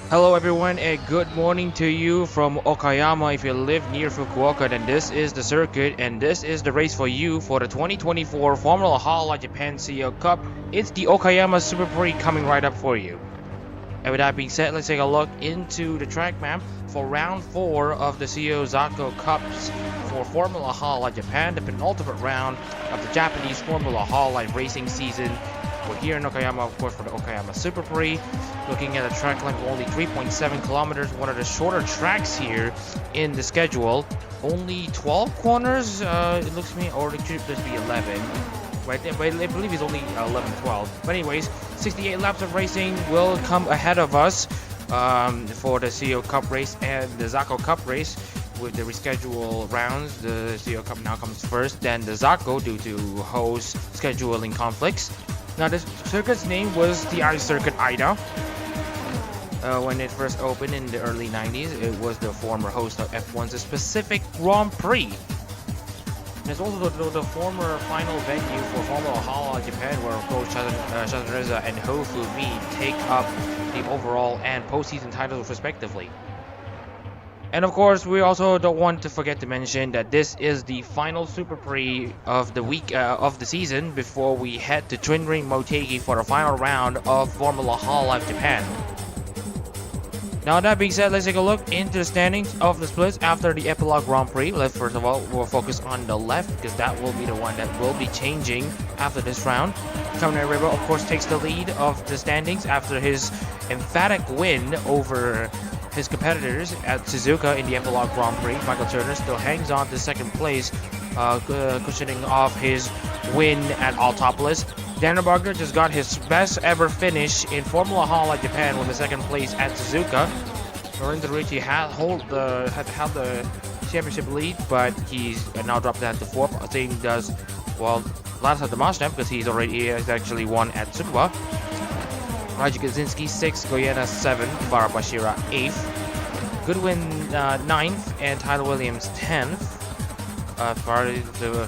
Hello everyone and good morning to you from Okayama. If you live near Fukuoka, then this is the circuit and this is the race for you for the 2024 Formula Hololive Japan CEO Cup. It's the Okayama Super Prix coming right up for you. And with that being said, let's take a look into the track map for round 4 of the CEO Zako Cups for Formula Hololive Japan, the penultimate round of the Japanese Formula Hololive racing season. We're here in Okayama, of course, for the Okayama Super Prix. Looking at a track length of only 3.7 kilometers, one of the shorter tracks here in the schedule. Only 12 corners, it looks to me, or it should just be 11. Right, I believe it's only 11, 12. But anyways, 68 laps of racing will come ahead of us for the CEO Cup race and the Zako Cup race. With the rescheduled rounds, the CEO Cup now comes first, then the Zako due to host scheduling conflicts. Now, this circuit's name was the Ice Circuit Ida. When it first opened in the early 90s, it was the former host of F1's Pacific Grand Prix. And it's also the former final venue for Formula Hololive Japan, where both Shazareza and Hofumi take up the overall and postseason titles respectively. And of course, we also don't want to forget to mention that this is the final Super Prix of the week of the season before we head to Twin Ring Motegi for the final round of Formula Hololive Japan. Now that being said, let's take a look into the standings of the splits after the Epilogue Grand Prix. First of all, we'll focus on the left because that will be the one that will be changing after this round. Kamen River, of course, takes the lead of the standings after his emphatic win over his competitors at Suzuka in the Epilogue Grand Prix. Michael Turner still hangs on to second place, cushioning off his win at Altopolis. Daniel Barger just got his best ever finish in Formula Hololive Japan with the second place at Suzuka. Lorenzo Ricci had the championship lead, but he's now dropped that to fourth. Same does, well, last at the Mazda because he has actually won at Tsuyo. Raji Kaczynski 6th, Goyena 7th, Barabashira 8th, Goodwin 9th, and Tyler Williams 10th.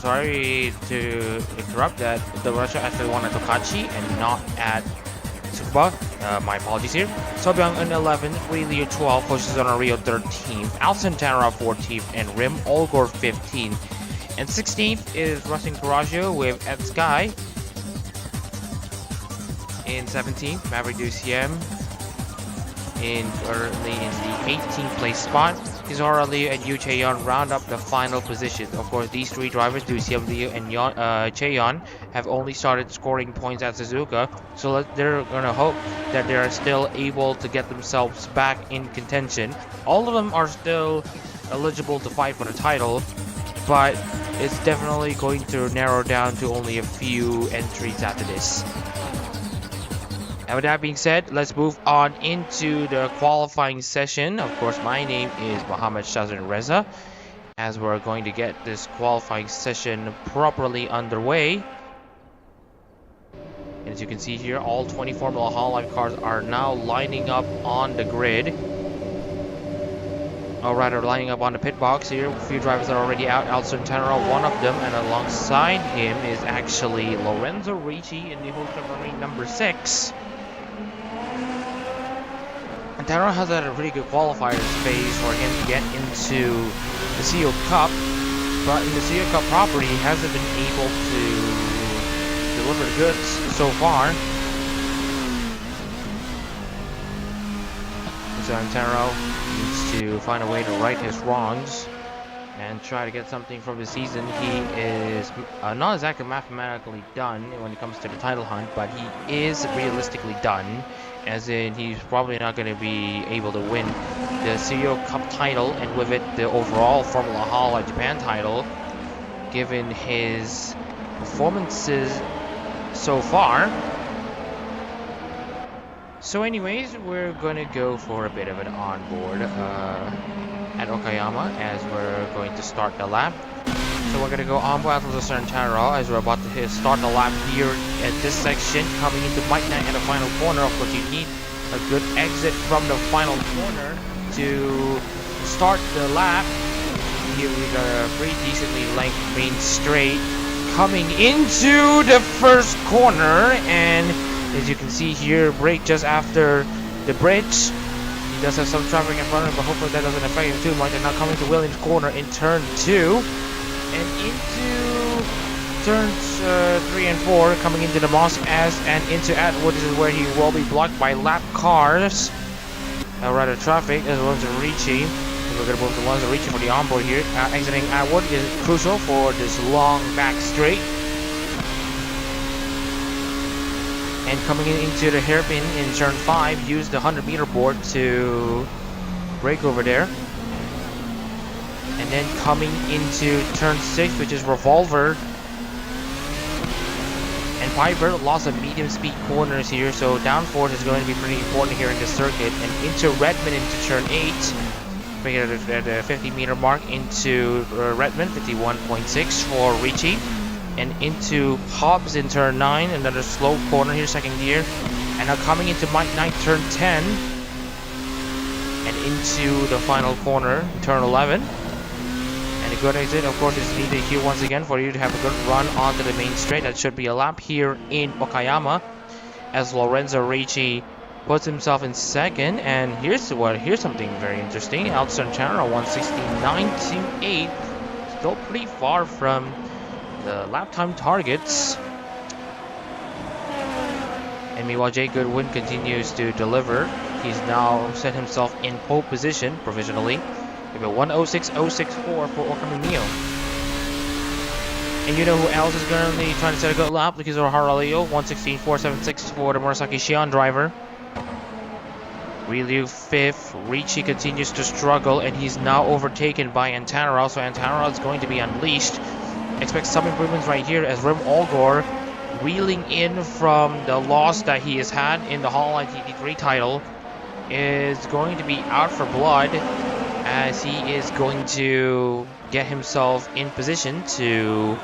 Sorry to interrupt that. The Russia actually won at Tokachi and not at Tsukuba. My apologies here. Sobyang in 11th, Lee Liu 12th, Hoshizuna Rio 13th, Al Santana 14th, and Rim Olgor 15th. And 16th is Racing Coraggio with Ed Sky. In 17th, Maverick Duciem in the 18th place spot. Kizora Liu and Yu Cheon round up the final positions. Of course, these three drivers, Duciem, Liu, and Cheon, have only started scoring points at Suzuka, so they're gonna hope that they are still able to get themselves back in contention. All of them are still eligible to fight for the title, but it's definitely going to narrow down to only a few entries after this. And with that being said, let's move on into the qualifying session. Of course, my name is Mohamed Shazan Reza, as we're going to get this qualifying session properly underway. And as you can see here, all 20 Formula Hololive cars are now lining up on the grid. Or rather, lining up on the pit box here. A few drivers are already out. Al Santana, one of them, and alongside him is actually Lorenzo Ricci in the Honda Marine number 6. Taro has had a pretty good qualifier phase for him to get into the CEO Cup, but in the CEO Cup proper, he hasn't been able to deliver the goods so far. So Taro needs to find a way to right his wrongs and try to get something from the season. He is not exactly mathematically done when it comes to the title hunt, but he is realistically done. As in, he's probably not going to be able to win the CEO Cup title, and with it, the overall Formula Hololive Japan title, given his performances so far. So anyways, we're going to go for a bit of an onboard at Okayama as we're going to start the lap. So we're going to go onboard after the Santana as we're about to start the lap here at this section, coming into Bike 9 at the final corner. Of course, you need a good exit from the final corner to start the lap. Here we got a pretty decently length main straight coming into the first corner, and as you can see here, brake just after the bridge. He does have some traffic in front of him, but hopefully that doesn't affect him too much. And now coming to Williams corner in turn 2. And into turns 3 and 4, coming into the Mosque S and into Atwood. This is where he will be blocked by lap cars. Rather traffic as well as Ricci. We're going to move to Lonzo Ricci for the onboard here. Exiting Atwood is crucial for this long back straight. And coming into the hairpin in turn 5, use the 100-meter board to brake over there. And then coming into turn 6, which is Revolver. And Piper lost of medium speed corners here, so downforce is going to be pretty important here in this circuit. And into Redmond into turn 8. Bring it at the 50-meter mark into Redmond, 51.6 for Ricci. And into Hobbs in turn 9, another slow corner here, second gear. And now coming into Mike Knight turn 10. And into the final corner, turn 11. And a good exit, of course, is needed here once again for you to have a good run onto the main straight. That should be a lap here in Okayama. As Lorenzo Ricci puts himself in second. And here's something very interesting. Alton Chandra 169.28. Still pretty far from the lap time targets. And meanwhile, Jay Goodwin continues to deliver. He's now set himself in pole position provisionally. We have a 106.064 for Okami Mio. And you know who else is currently trying to set a good lap? Because of Haraleo, 116.476 for the Murasaki Shion driver. Ryu 5th. Ricci continues to struggle, and he's now overtaken by Antanara. So Antanara is going to be unleashed. Expect some improvements right here as Rim Olgor, reeling in from the loss that he has had in the Hololive GT3 title, is going to be out for blood, as he is going to get himself in position to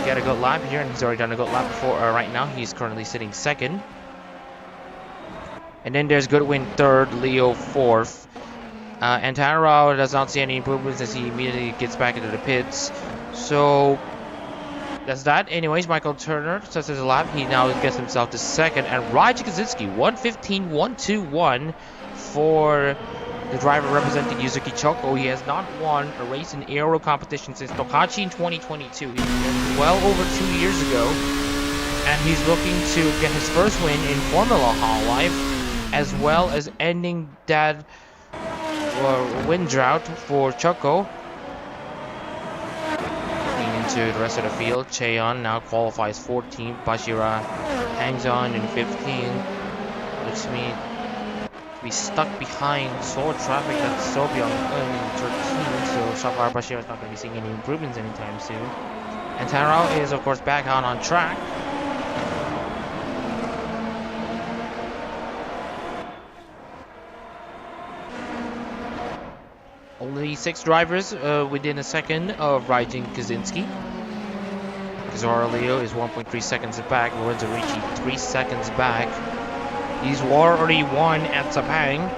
get a good lap here, and he's already done a good lap before. Right now he's currently sitting second. And then there's Goodwin 3rd, Leo 4th. Antanara does not see any improvements as he immediately gets back into the pits. So that's that. Anyways, Michael Turner sets his lap. He now gets himself to second. And Raji Kaczynski, 115.121 for the driver representing Yuzuki Choko. He has not won a race in aero competition since Tokachi in 2022. He won well over 2 years ago. And he's looking to get his first win in Formula Hololive, as well as ending that win drought for Choko. To the rest of the field, Cheon now qualifies 14th. Bashira hangs on in 15th. Looks to me to be stuck behind slow traffic. That's Sobyong in 13th. So Shafar Bashira is not going to be seeing any improvements anytime soon. And Tanrao is of course back on track. Only 6 drivers within a second of Raijin Kaczynski. Zora Leo is 1.3 seconds back. Lorenzo Ricci 3 seconds back. He's already won at Sepang,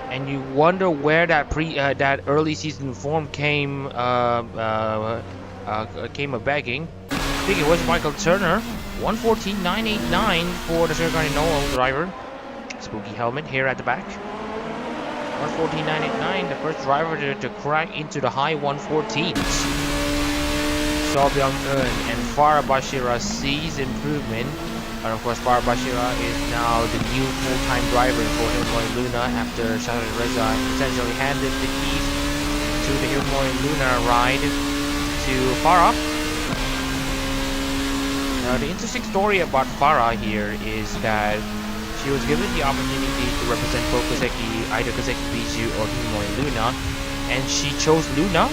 and you wonder where that that early season form came a begging. I think it was Michael Turner, 114.989 for the Sergei Noel driver. Spooky helmet here at the back. 114.989, the first driver to crack into the high 114s. So Byung-eun and Farah Bashira sees improvement. And of course, Farah Bashira is now the new full-time driver for Illinois Luna after Shahid Reza essentially handed the keys to the Illinois Luna ride to Farah. Now, the interesting story about Farah here is that she was given the opportunity to represent both Kazeki, either Kazeki Biju or Illinois Luna, and she chose Luna,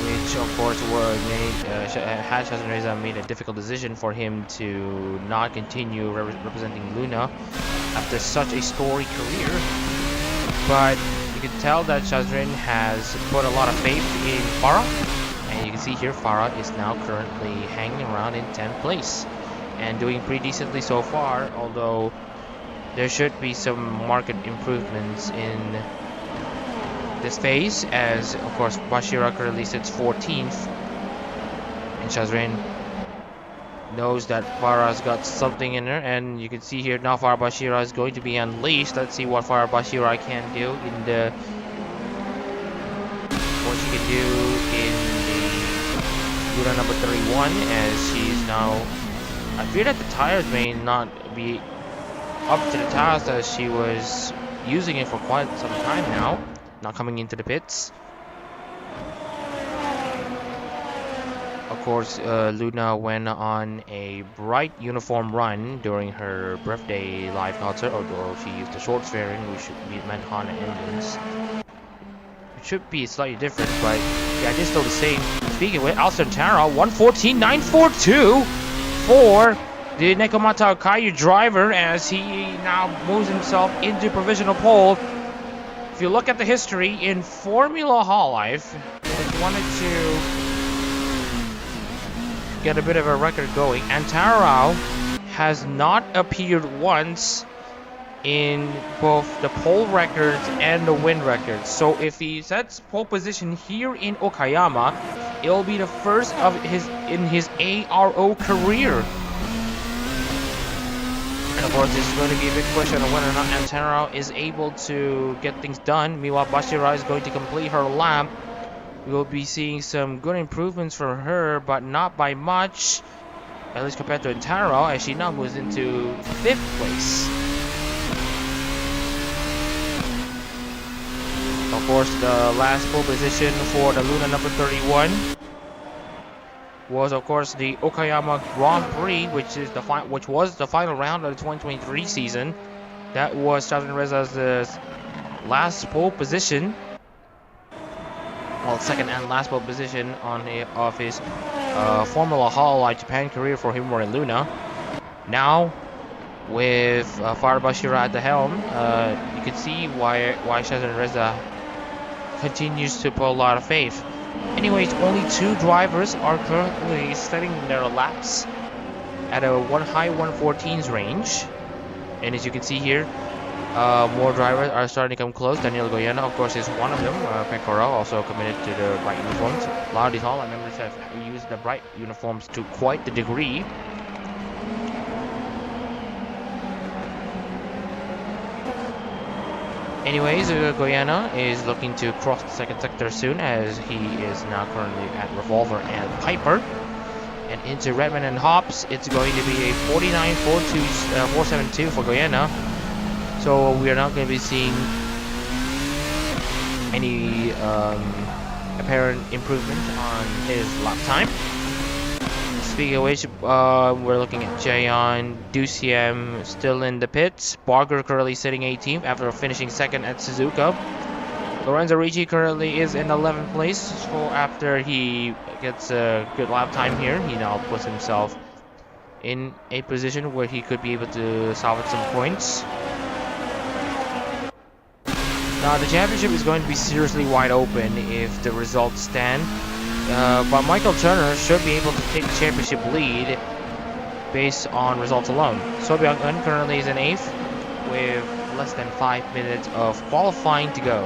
which of course had Shahid Reza made a difficult decision for him to not continue representing Luna after such a storied career. But you can tell that Shazrin has put a lot of faith in Farah, and you can see here Farah is now currently hanging around in 10th place and doing pretty decently so far, although there should be some market improvements in this phase, as of course Bashira currently sits 14th and Shazrin knows that Farah's got something in her, and you can see here now Farah Bashira is going to be unleashed. Let's see what Farah Bashira can do in the what she can do in the Luna number 31, as she's now. I fear that the tires may not be up to the task as she was using it for quite some time now, not coming into the pits. Of course, Luna went on a bright uniform run during her birthday live concert, although she used the shorts variant, which should be meant Honda engines. It should be slightly different, but yeah, just still the same. Speaking with Alcantara, 114.942 for the Nekomata Kayu driver, as he now moves himself into provisional pole. If you look at the history in Formula Hololive, if wanted to get a bit of a record going, Antarao has not appeared once in both the pole records and the win records. So if he sets pole position here in Okayama, it will be the first of his ARO career. And of course, this is going to be a big question on whether or not Antarao is able to get things done. Meanwhile, Bashira is going to complete her lap. We will be seeing some good improvements from her, but not by much, at least compared to Antaro, as she now moves into 5th place. Of course, the last pole position for the Luna number 31 was, of course, the Okayama Grand Prix, which was the final round of the 2023 season. That was Shazan Reza's last pole position. Well, second and last pole position of his Formula Hololive Japan career for him or Luna. Now, with Farah Bashira at the helm, you can see why Shazan Reza continues to put a lot of faith. Anyways, only 2 drivers are currently setting their laps at a high 114s range, and as you can see here, more drivers are starting to come close. Daniel Goyena, of course, is one of them. Pekora also committed to the bright uniforms. A lot of these Hololive members have used the bright uniforms to quite the degree. Anyways, Goyena is looking to cross the second sector soon, as he is now currently at Revolver and Piper. And into Redmond and Hops, it's going to be a 49.472 for Goyena. So we are not going to be seeing any apparent improvement on his lap time. Speaking of which, we're looking at Jayon, Duciem still in the pits. Barger currently sitting 18th after finishing 2nd at Suzuka. Lorenzo Ricci currently is in 11th place. So after he gets a good lap time here, he now puts himself in a position where he could be able to salvage some points. Now the championship is going to be seriously wide open if the results stand. But Michael Turner should be able to take the championship lead based on results alone. So Byung-eun currently is in 8th with less than 5 minutes of qualifying to go.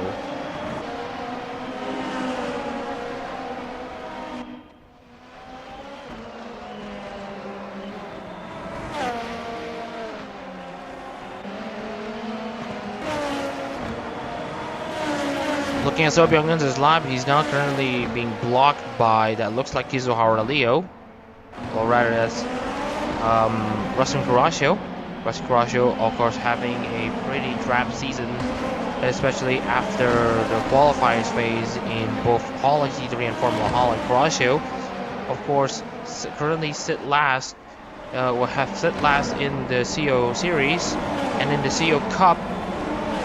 Looking at So Byung-eun's lap, he's now currently being blocked by that looks like Kizuhara Leo, or rather that's Rustin Kurashio. Rustin Kurashio, of course, having a pretty drab season, especially after the qualifiers phase in both Hololive G3 and Formula Hololive. Kurashio, of course, currently sit last, will have sit last in the CO series, and in the CO Cup.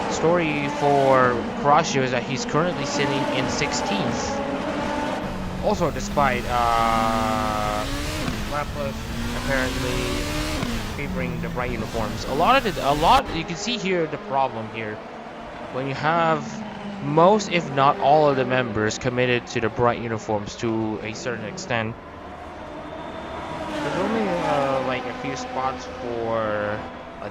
Story for Kurashio is that he's currently sitting in 16th. Also, despite Laplas apparently favoring the bright uniforms, you can see here the problem here when you have most, if not all, of the members committed to the bright uniforms to a certain extent. There's only like a few spots for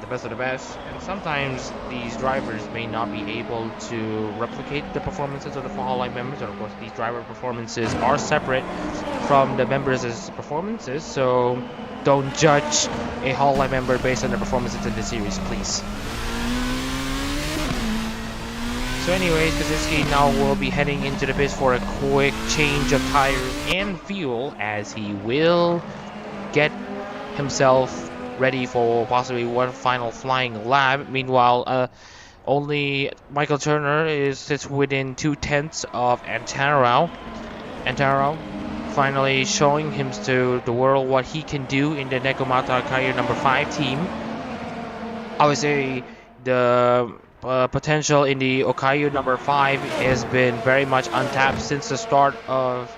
the best of the best, and sometimes these drivers may not be able to replicate the performances of the Hololive members, and of course these driver performances are separate from the members' performances, so don't judge a Hololive member based on their performances in the series, please. So anyways, Kaczynski now will be heading into the pits for a quick change of tires and fuel, as he will get himself ready for possibly one final flying lap. Meanwhile, only Michael Turner sits within 2/10 of Antaro. Antaro finally showing him to the world what he can do in the Nekomata Kaiyo number 5 team. I would say the potential in the Okayama number 5 has been very much untapped since the start of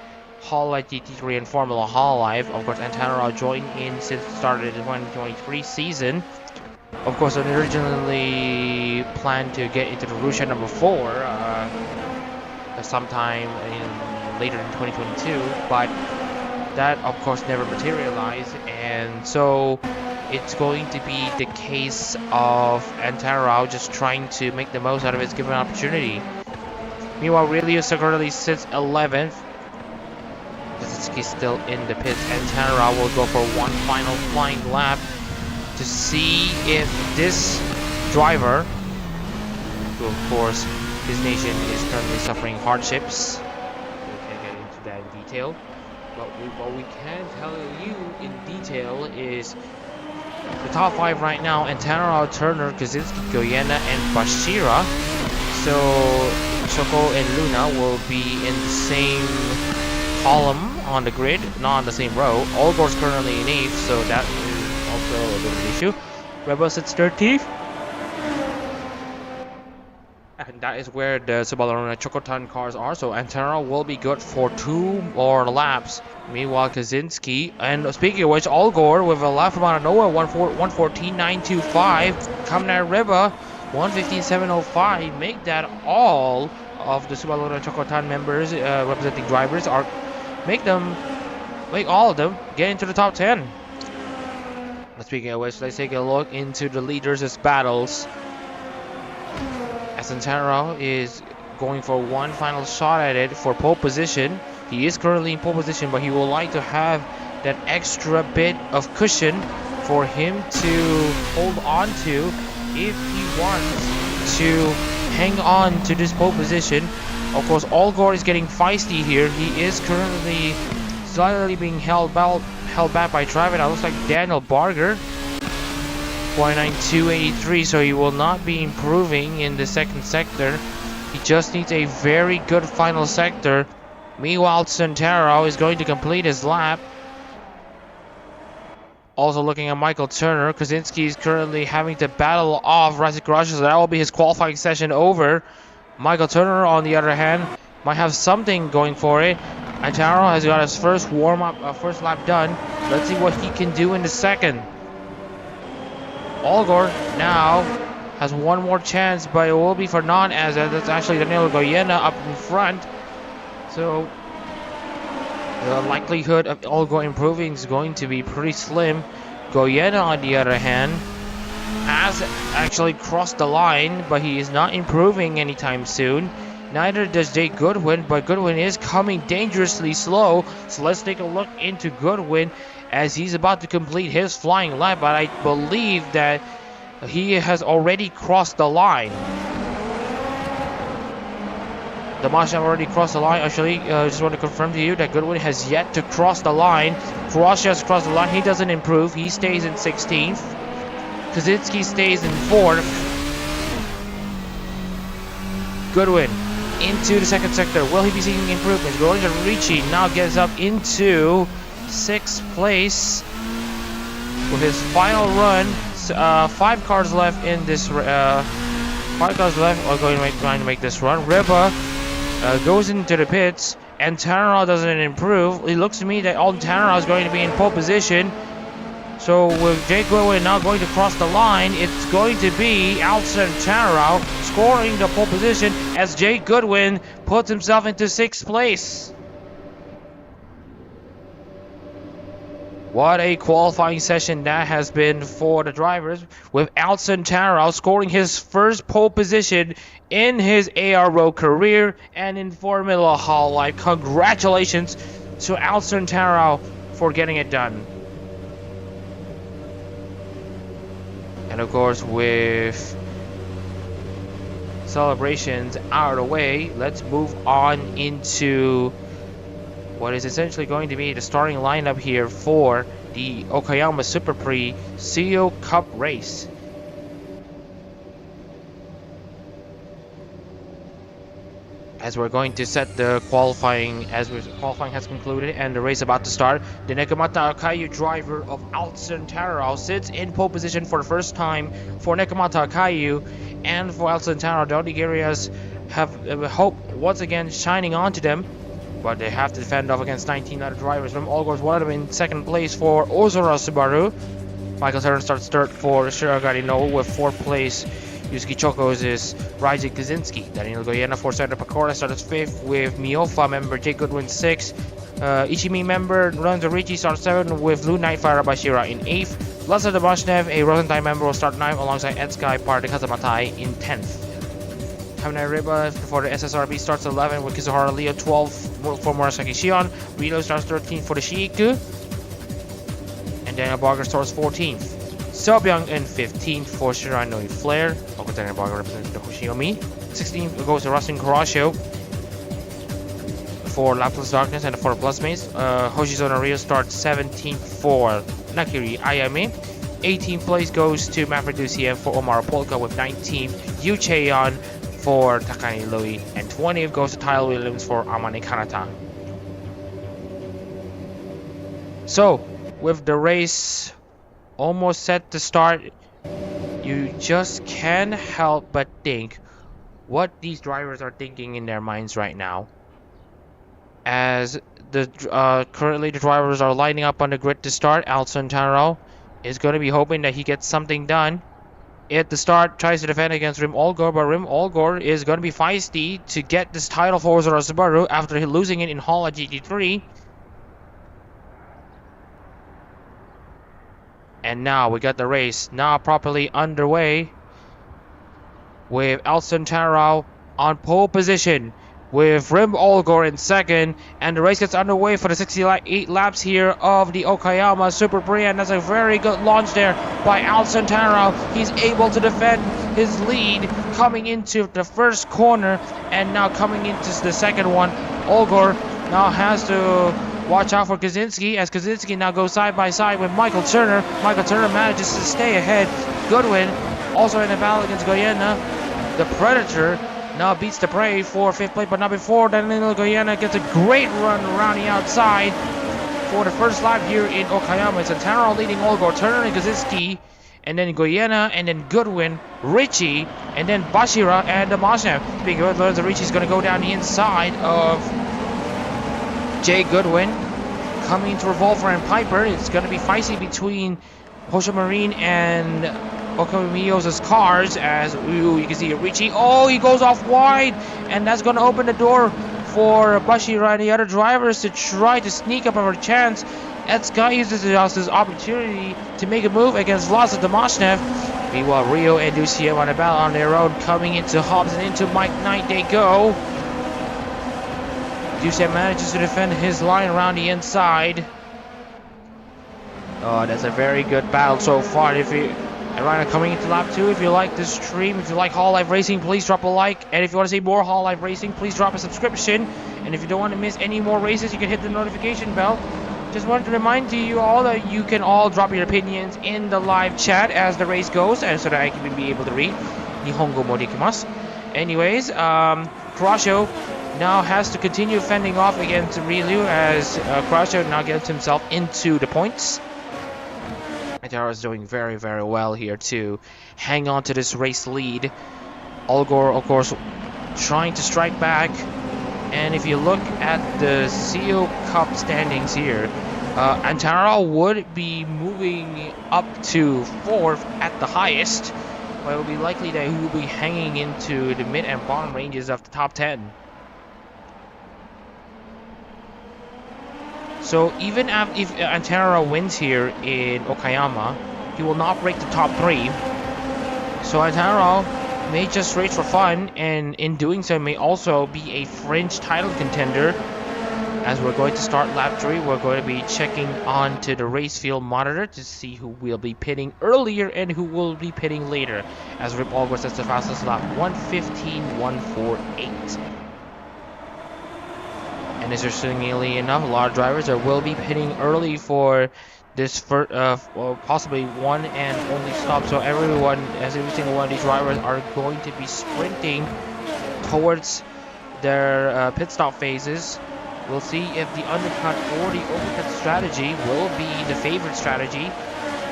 Hololive GT3 and Formula Hololive. Of course, Antaro joined in since the start of the 2023 season. Of course, I originally planned to get into the Russia number 4 sometime later in 2022, but that of course never materialized, and so it's going to be the case of Antaro just trying to make the most out of his given opportunity. Meanwhile, Relius currently sits 11th. Kaczynski still in the pits. Antaro will go for one final flying lap to see if this driver, who of course his nation is currently suffering hardships, we can't get into that in detail, but what we can tell you in detail is the top 5 right now: Antaro, Turner, Kaczynski, Goyena, and Bashira. So Choco and Luna will be in the same column on the grid, not on the same row. Olgor's currently in 8th, so that is also a bit of an issue. Rebel sits 13th. And that is where the Subaru and Chocotan cars are, so Antaro will be good for 2 more laps. Meanwhile, Kaczynski, and speaking of which, Olgor with a lap from out of nowhere, 114.925. Kamnar Riba, 115.705. Make that all of the Subaru and Chocotan members representing drivers are make all of them get into the top 10. Speaking of which, let's take a look into the leaders' battles. As Antaro is going for one final shot at it for pole position. He is currently in pole position, but he would like to have that extra bit of cushion for him to hold on to if he wants to hang on to this pole position. Of course, Olgor is getting feisty here. He is currently slightly being held back by driver. That looks like Daniel Barger. 492.83, so he will not be improving in the second sector. He just needs a very good final sector. Meanwhile, Antaro is going to complete his lap. Also looking at Michael Turner, Kaczynski is currently having to battle off Rasik Garage, so that will be his qualifying session over. Michael Turner, on the other hand, might have something going for it. Antaro has got his first first lap done. Let's see what he can do in the second. Olgor now has one more chance, but it will be for non-as that's actually Daniel Goyena up in front. So the likelihood of Olgor improving is going to be pretty slim. Goyena, on the other hand, has actually crossed the line, but he is not improving anytime soon. Neither does Jake Goodwin, but Goodwin is coming dangerously slow. So let's take a look into Goodwin as he's about to complete his flying lap, but I believe that he has already crossed the line. The Masha have already crossed the line. Actually, just want to confirm to you that Goodwin has yet to cross the line. Cross has crossed the line. He doesn't improve. He stays in 16th. Kaczynski stays in 4th. Goodwin into the second sector. Will he be seeing improvements? Going to Ricci now gets up into 6th place with his final run. 5 cars left in this. 5 cars left are trying to make this run. Riba goes into the pits, and Antaro doesn't improve. It looks to me that Antaro is going to be in pole position. So with Jake Goodwin now going to cross the line, it's going to be Antaro scoring the pole position as Jake Goodwin puts himself into 6th place. What a qualifying session that has been for the drivers, with Antaro scoring his first pole position in his ARO career and in Formula Hololive. Congratulations to Alcantara for getting it done. And of course, with celebrations out of the way, let's move on into what is essentially going to be the starting lineup here for the Okayama Super Prix Tsuyo Cup race. As we're going to set the qualifying, qualifying has concluded and the race about to start. The Nekomata Akayu driver of Alcantara sits in pole position for the first time for Nekomata Akayu, and for Alcantara, the Onigirias have hope once again shining onto them, but they have to defend off against 19 other drivers. From all goes one of them in second place for Ozora Subaru. Michael Turner starts third for Shiragari No with fourth place. Yusuke Choko's is Raiji Kaczynski. Daniel Goyena for Sandra Pecora starts fifth with Miofa member Jake Goodwin sixth. Ichimi member Lorenzo Ricci starts seventh with Blue Knight Farabashira in eighth. Lazar Dabashnev, a Rosenthal member, will start ninth alongside Ed Sky Part Kazamatai in 10th. Kaminai Riba for the SSRB starts 11th with Kizuhara Leo 12th for Murasaki Shion. Rilo starts 13th for the Shiiku. And Daniel Barger starts 14th. Sobyang in 15th for Shiranui Flare. Daniel Barger represents the Hoshiomi. 16th goes to Rustin Karasho for Lapless Darkness and for Plus Maze. Hoshizona Rio starts 17th for Nakiri Ayame. 18th place goes to Maverick Lucien for Omar Polka with 19th. Yu Cheon for Takani Louis. And 20th goes to Tyler Williams for Amane Kanata. So, with the race almost set to start, you just can't help but think what these drivers are thinking in their minds right now. As the currently the drivers are lining up on the grid to start, Alcantara is going to be hoping that he gets something done. At the start, tries to defend against Rim Olgor, but Rim Olgor is going to be feisty to get this title for Ozora Subaru after losing it in Hala GT3. And now we got the race now properly underway with Alcantara on pole position with Rim Olgor in second, and the race gets underway for the 68 laps here of the Okayama Super Prix, and that's a very good launch there by Alcantara. He's able to defend his lead coming into the first corner, and now coming into the second one, Olgor now has to watch out for Kaczynski, as Kaczynski now goes side by side with Michael Turner. Michael Turner manages to stay ahead. Goodwin also in the battle against Goyena. The Predator now beats the Prey for fifth place, but not before Danilo Goyena gets a great run around the outside for the first lap here in Okayama. It's Antara leading Olgor, Turner and Kaczynski, and then Goyena, and then Goodwin, Richie, and then Bashira and Damashev. Big Lorenzo Richie's going to go down the inside of Jay Goodwin. Coming to Revolver and Piper, it's going to be feisty between Hosha Marine and Okamiyo's Carz, as you can see Richie. Oh, he goes off wide, and that's going to open the door for Bashira and the other drivers to try to sneak up of a chance. Ed Sky uses his opportunity to make a move against Laza Damashnev. Meanwhile, Rio and Lucia on a battle on their own, coming into Hobbs and into Mike Knight they go. Ducey manages to defend his line around the inside. Oh, that's a very good battle so far. If you and coming into lap 2, if you like this stream, if you like Hololive Racing, please drop a like. And if you want to see more Hololive Racing, please drop a subscription. And if you don't want to miss any more races, you can hit the notification bell. Just wanted to remind you all that you can all drop your opinions in the live chat as the race goes, and so that I can be able to read. Nihongo mo dekimasu. Anyways, Karasho now has to continue fending off against Rilu, as Karasho now gets himself into the points. Atara is doing very, very well here to hang on to this race lead. Olgor, of course, trying to strike back. And if you look at the CO Cup standings here, Antara would be moving up to 4th at the highest, but it will be likely that he will be hanging into the mid and bottom ranges of the top 10. So even if Antara wins here in Okayama, he will not break the top 3. So Antara may just race for fun, and in doing so may also be a fringe title contender, As we're going to start lap 3, we're going to be checking onto the race field monitor to see who will be pitting earlier and who will be pitting later. As Rip Allgore sets the fastest lap, 1:15.148. And interestingly enough, a lot of drivers will be pitting early for this first, possibly one and only stop. So every single one of these drivers are going to be sprinting towards their pit stop phases. We'll see if the undercut or the overcut strategy will be the favorite strategy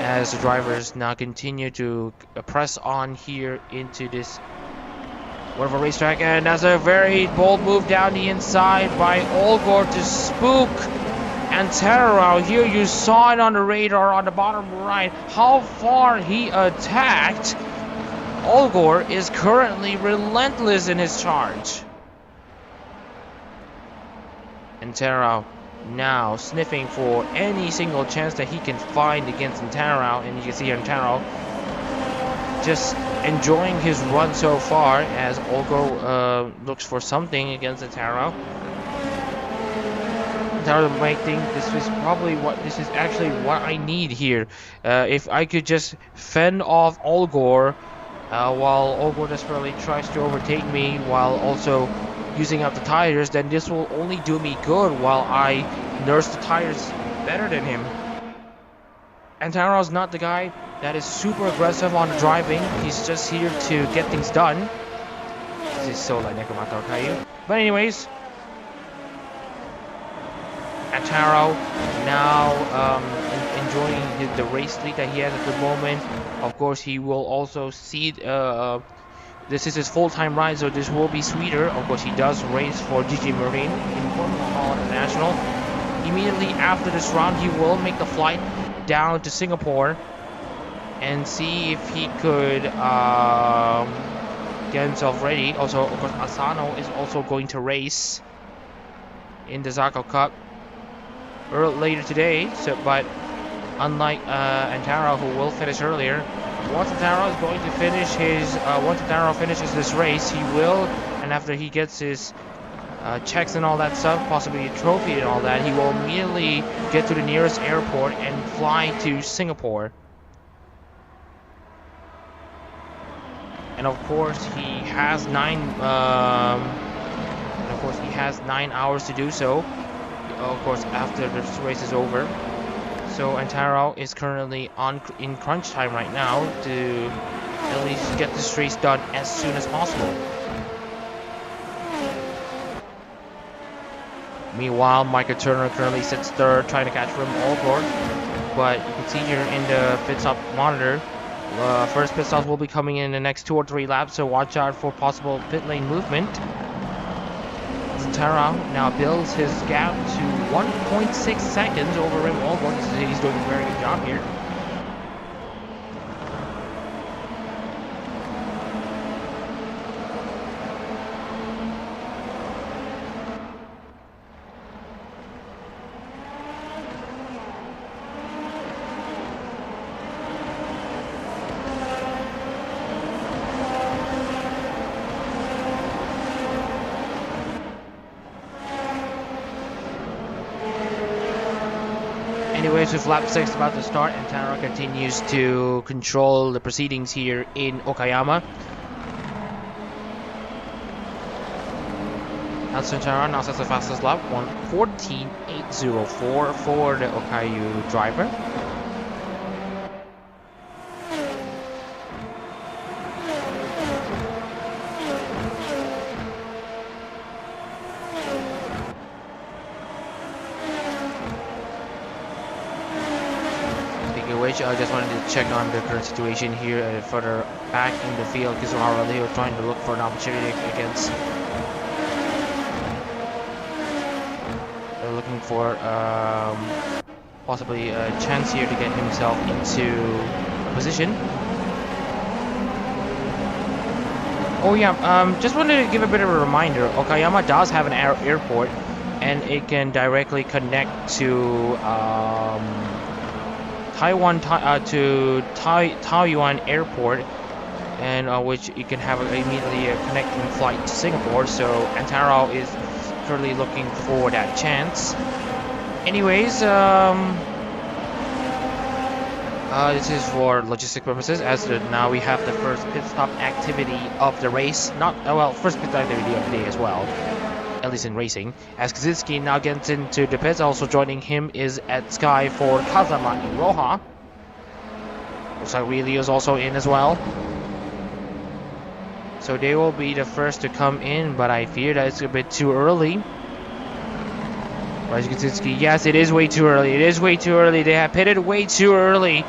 as the drivers now continue to press on here into this wonderful racetrack. And that's a very bold move down the inside by Allgore to spook Antero. Here you saw it on the radar on the bottom right how far he attacked. Allgore is currently relentless in his charge. Antero now sniffing for any single chance that he can find against Antero, and you can see Antero just enjoying his run so far as Allgore looks for something against Antero. Antero might think this is actually what I need here. If I could just fend off Allgore while Allgore desperately tries to overtake me while also using up the tires, then this will only do me good while I nurse the tires better than him. Antero's not the guy that is super aggressive on the driving. He's just here to get things done. This is so like Nekomato Kayu. But anyways, Antero now enjoying the race lead that he has at the moment. Of course, he will also see this is his full-time ride, so this will be sweeter. Of course, he does race for GG Marine in Formula Hall International. Immediately after this round, he will make the flight down to Singapore and see if he could get himself ready. Also, of course, Asano is also going to race in the Zako Cup later today. But unlike Antero, who will finish earlier, once Antero is going to finish once Antero finishes this race, he will, and after he gets his checks and all that stuff, possibly a trophy and all that, he will immediately get to the nearest airport and fly to Singapore. And of course, he has 9 hours to do so. Of course, after this race is over. So Antero is currently in crunch time right now to at least get this race done as soon as possible. Meanwhile, Micah Turner currently sits third, trying to catch Rip Allgore. But you can see here in the pit stop monitor, first pit stops will be coming in the next 2 or 3 laps, so watch out for possible pit lane movement. Antero now builds his gap to 1.6 seconds over Rip Allgore. He's doing a very good job here. Anyways, with lap 6 about to start, Antero continues to control the proceedings here in Okayama. Antero now sets the fastest lap, 1:14.804 for the Okayu driver. I just wanted to check on the current situation here further back in the field. Kizuhara Leo trying to look for an opportunity against. They're looking for possibly a chance here to get himself into a position. Oh yeah, just wanted to give a bit of a reminder. Okayama does have an airport, and it can directly connect to Taoyuan Airport, and which you can have immediately a connecting flight to Singapore. So Antero is currently looking for that chance. Anyways, this is for logistic purposes, as now we have the first pit stop activity of the race. First pit stop activity of the day as well, at least in racing. As Kazuki now gets into the pits, also joining him is at Sky for Kazama Iroha. Looks like Really is also in as well. So they will be the first to come in, but I fear that it's a bit too early. Kazuki, yes, it is way too early. It is way too early. They have pitted way too early.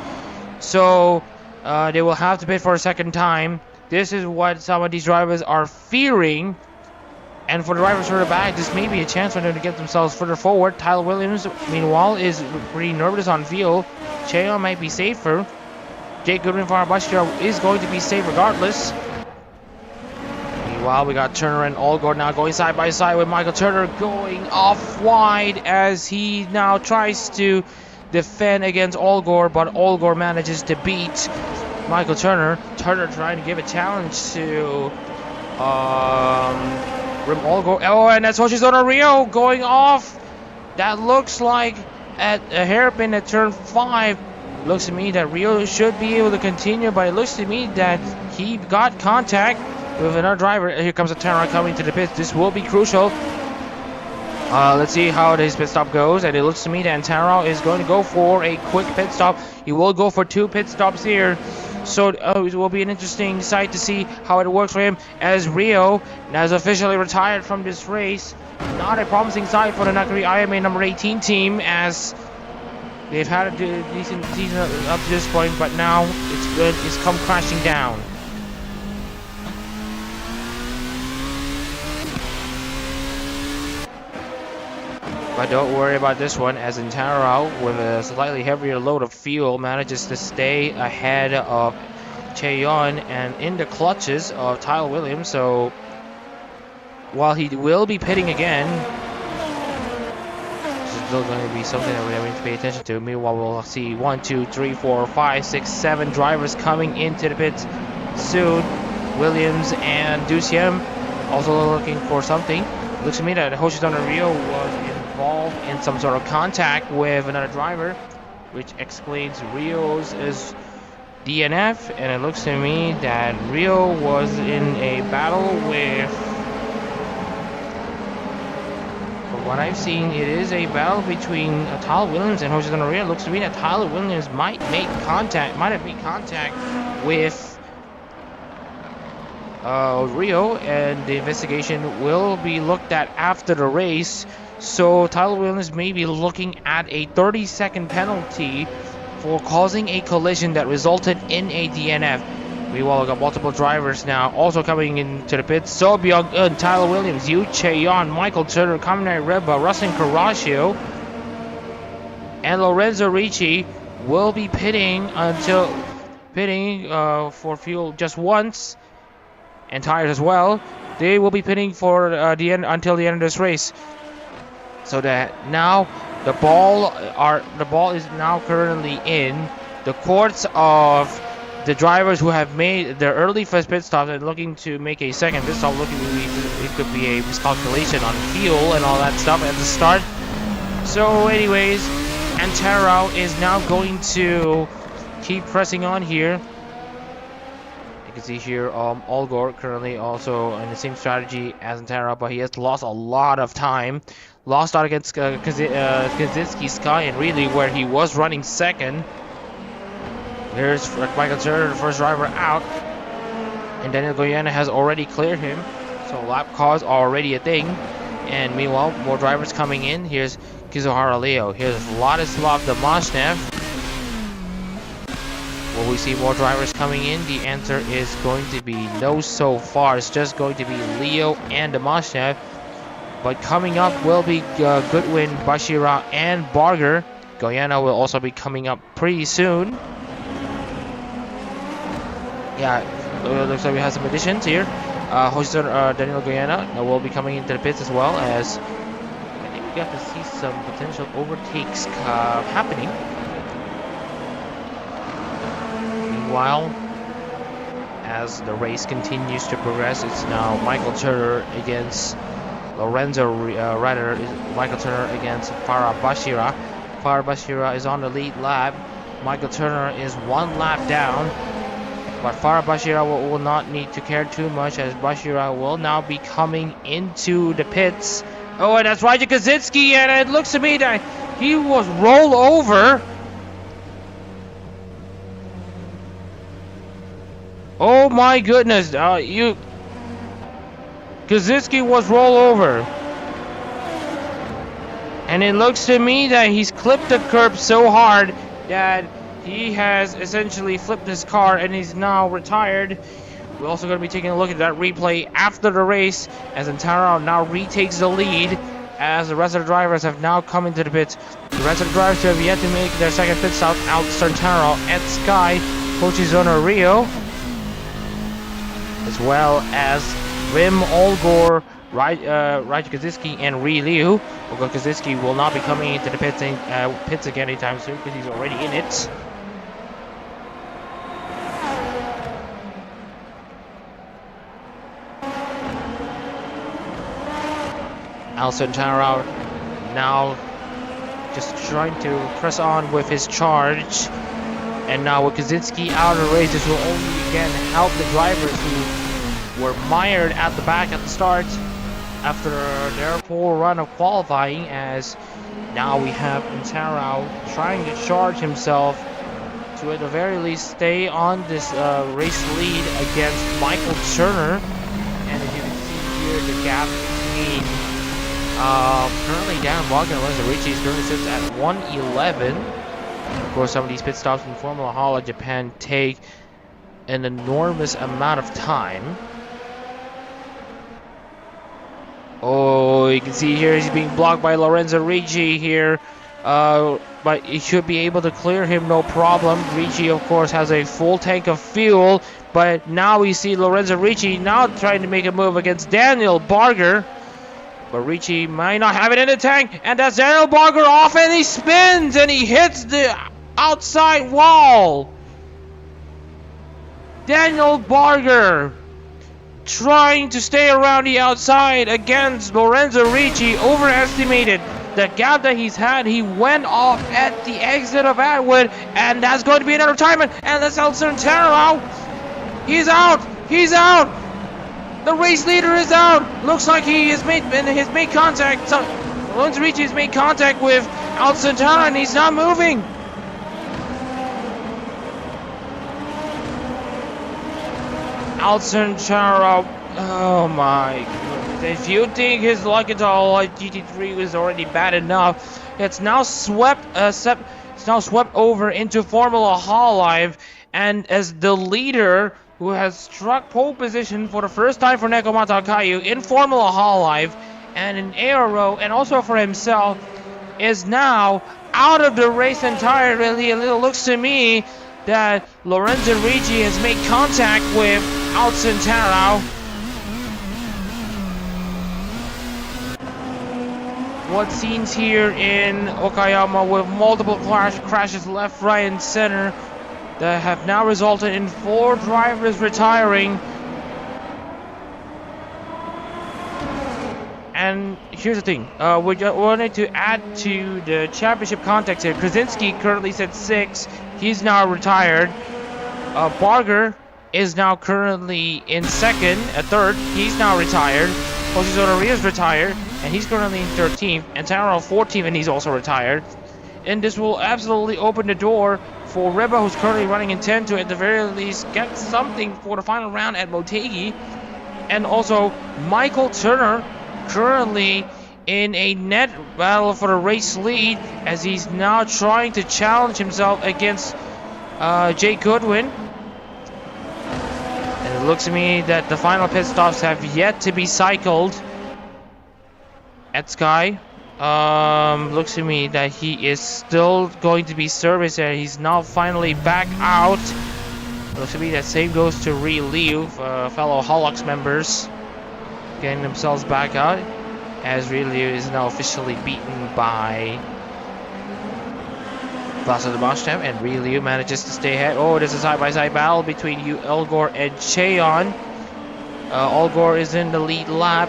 So they will have to pit for a second time. This is what some of these drivers are fearing. And for the drivers further back, this may be a chance for them to get themselves further forward. Tyler Williams, meanwhile, is pretty nervous on field. Tsuyo might be safer. Jake Goodwin for Bashir is going to be safe regardless. Meanwhile, we got Turner and Allgore now going side by side with Michael Turner going off wide as he now tries to defend against Allgore, but Allgore manages to beat Michael Turner. Turner trying to give a challenge to Rim Allgore. Oh, and that's Hoshizuna Rio going off. That looks like at a hairpin at turn 5. Looks to me that Rio should be able to continue, but it looks to me that he got contact with another driver. Here comes a turnaround coming to the pits. This will be crucial. Let's see how his pit stop goes, and it looks to me that Antaro is going to go for a quick pit stop. He will go for 2 pit stops here, so it will be an interesting sight to see how it works for him, as Rio has officially retired from this race. Not a promising sight for the Nakari IMA number 18 team, as they've had a decent season up to this point, but now it's come crashing down. But don't worry about this one, as Antaro, with a slightly heavier load of fuel, manages to stay ahead of Cheon and in the clutches of Tyler Williams. So while he will be pitting again, this is still going to be something that we need to pay attention to. Meanwhile, we'll see 1, 2, 3, 4, 5, 6, 7 drivers coming into the pits soon. Williams and Duciem also looking for something. Looks to me that Hoshizuna Rio was involved in some sort of contact with another driver, which explains Rio's is DNF, and it looks to me that Rio was in a battle with, from what I've seen, it is a battle between Tyler Williams and Hoshizuna Rio. It looks to me that Tyler Williams might have made contact with Rio, and the investigation will be looked at after the race. So Tyler Williams may be looking at a 30-second penalty for causing a collision that resulted in a DNF. Meanwhile, we got multiple drivers now also coming into the pits. So Byung-eun, Tyler Williams, Yu Cheon, Michael Turner, Kaminari Reba, Rustin Caraccio, and Lorenzo Ricci will be pitting for fuel just once, and tires as well. They will be pitting for the end until the end of this race. So that now the ball is now currently in the courts of the drivers who have made their early first pit stop and looking to make a second pit stop. It could be a miscalculation on fuel and all that stuff at the start. So anyways, Antaro is now going to keep pressing on here. You can see here Allgore currently also in the same strategy as Antaro, but he has lost a lot of time. Lost out against Kaczynski, Sky, and really where he was running second. Here's Michael Turner, the first driver out, and Daniel Goyana has already cleared him, so lap cars are already a thing. And meanwhile, more drivers coming in. Here's Kizuhara Leo. Here's Vladislav Domashnev. Will we see more drivers coming in? The answer is going to be no so far. It's just going to be Leo and Domashnev. But coming up will be Goodwin, Bashira, and Barger. Goyana will also be coming up pretty soon. Yeah, looks like we have some additions here. Daniel Goyana will be coming into the pits as well, as I think we got to see some potential overtakes happening. Meanwhile, as the race continues to progress, it's now Michael Turner against Lorenzo Ryder is Michael Turner against Farah Bashira. Farah Bashira is on the lead lap. Michael Turner is 1 lap down, but Farah Bashira will not need to care too much, as Bashira will now be coming into the pits. Oh, and that's Raja Kaczynski, and it looks to me that he was rolled over. Oh my goodness, Kaczynski was rolled over. And it looks to me that he's clipped the curb so hard that he has essentially flipped his car and he's now retired. We're also going to be taking a look at that replay after the race, as Antara now retakes the lead, as the rest of the drivers have now come into the pits. The rest of the drivers who have yet to make their second pit stop out Santaro at Sky, Pochizona Rio, as well as Rim, Olgor, Raja Kaczynski, and Ri Liu. Although Kaczynski will not be coming into the pits again anytime soon because he's already in it. Al Santaro now just trying to press on with his charge. And now with Kaczynski out of the race, this will only again help the drivers who were mired at the back at the start after their poor run of qualifying, as now we have Antaro trying to charge himself to at the very least stay on this race lead against Michael Turner. And as you can see here, the gap between currently Dan Bonca and Lorenzo Ricci currently sits at 1:11. Of course, some of these pit stops in Formula Hala Japan take an enormous amount of time. Oh, you can see here he's being blocked by Lorenzo Ricci here, but he should be able to clear him no problem. Ricci, of course, has a full tank of fuel, but now we see Lorenzo Ricci now trying to make a move against Daniel Barger. But Ricci might not have it in the tank, and that's Daniel Barger off, and he spins, and he hits the outside wall. Daniel Barger trying to stay around the outside against Lorenzo Ricci, overestimated the gap that he's had. He went off at the exit of Atwood, and that's going to be another retirement, and that's El Santaro. He's out! He's out! The race leader is out. Looks like he has made contact. Lorenzo Ricci has made contact with Al Santaro, and he's not moving. Al Santaro, oh my goodness. If you think his luck at all like GT3 was already bad enough, it's now swept over into Formula Hololive, and as the leader who has struck pole position for the first time for Nekomata Kayu in Formula Hololive and in Aero, and also for himself, is now out of the race entirely. And it looks to me that Lorenzo Ricci has made contact with Al Santaro. What scenes here in Okayama with multiple crashes left, right, and center that have now resulted in 4 drivers retiring. And here's the thing, we wanted to add to the championship context here. Kaczynski currently sits 6, he's now retired. Barger is now currently in 2nd, at 3rd, he's now retired. Pochizona Rio is retired, and he's currently in 13th. And Taro 14th, and he's also retired. And this will absolutely open the door for Reba, who's currently running in 10, to at the very least get something for the final round at Motegi. And also Michael Turner currently in a net battle for the race lead, as he's now trying to challenge himself against Jay Goodwin. And it looks to me that the final pit stops have yet to be cycled at Sky. Looks to me that he is still going to be serviced, and he's now finally back out. Looks to me that same goes to Ri Liu, fellow Hololux members getting themselves back out, as Ri Liu is now officially beaten by Vasa de Mostem, and Ri Liu manages to stay ahead. Oh, there's a side-by-side battle between Elgor and Cheon. Elgor is in the lead lap,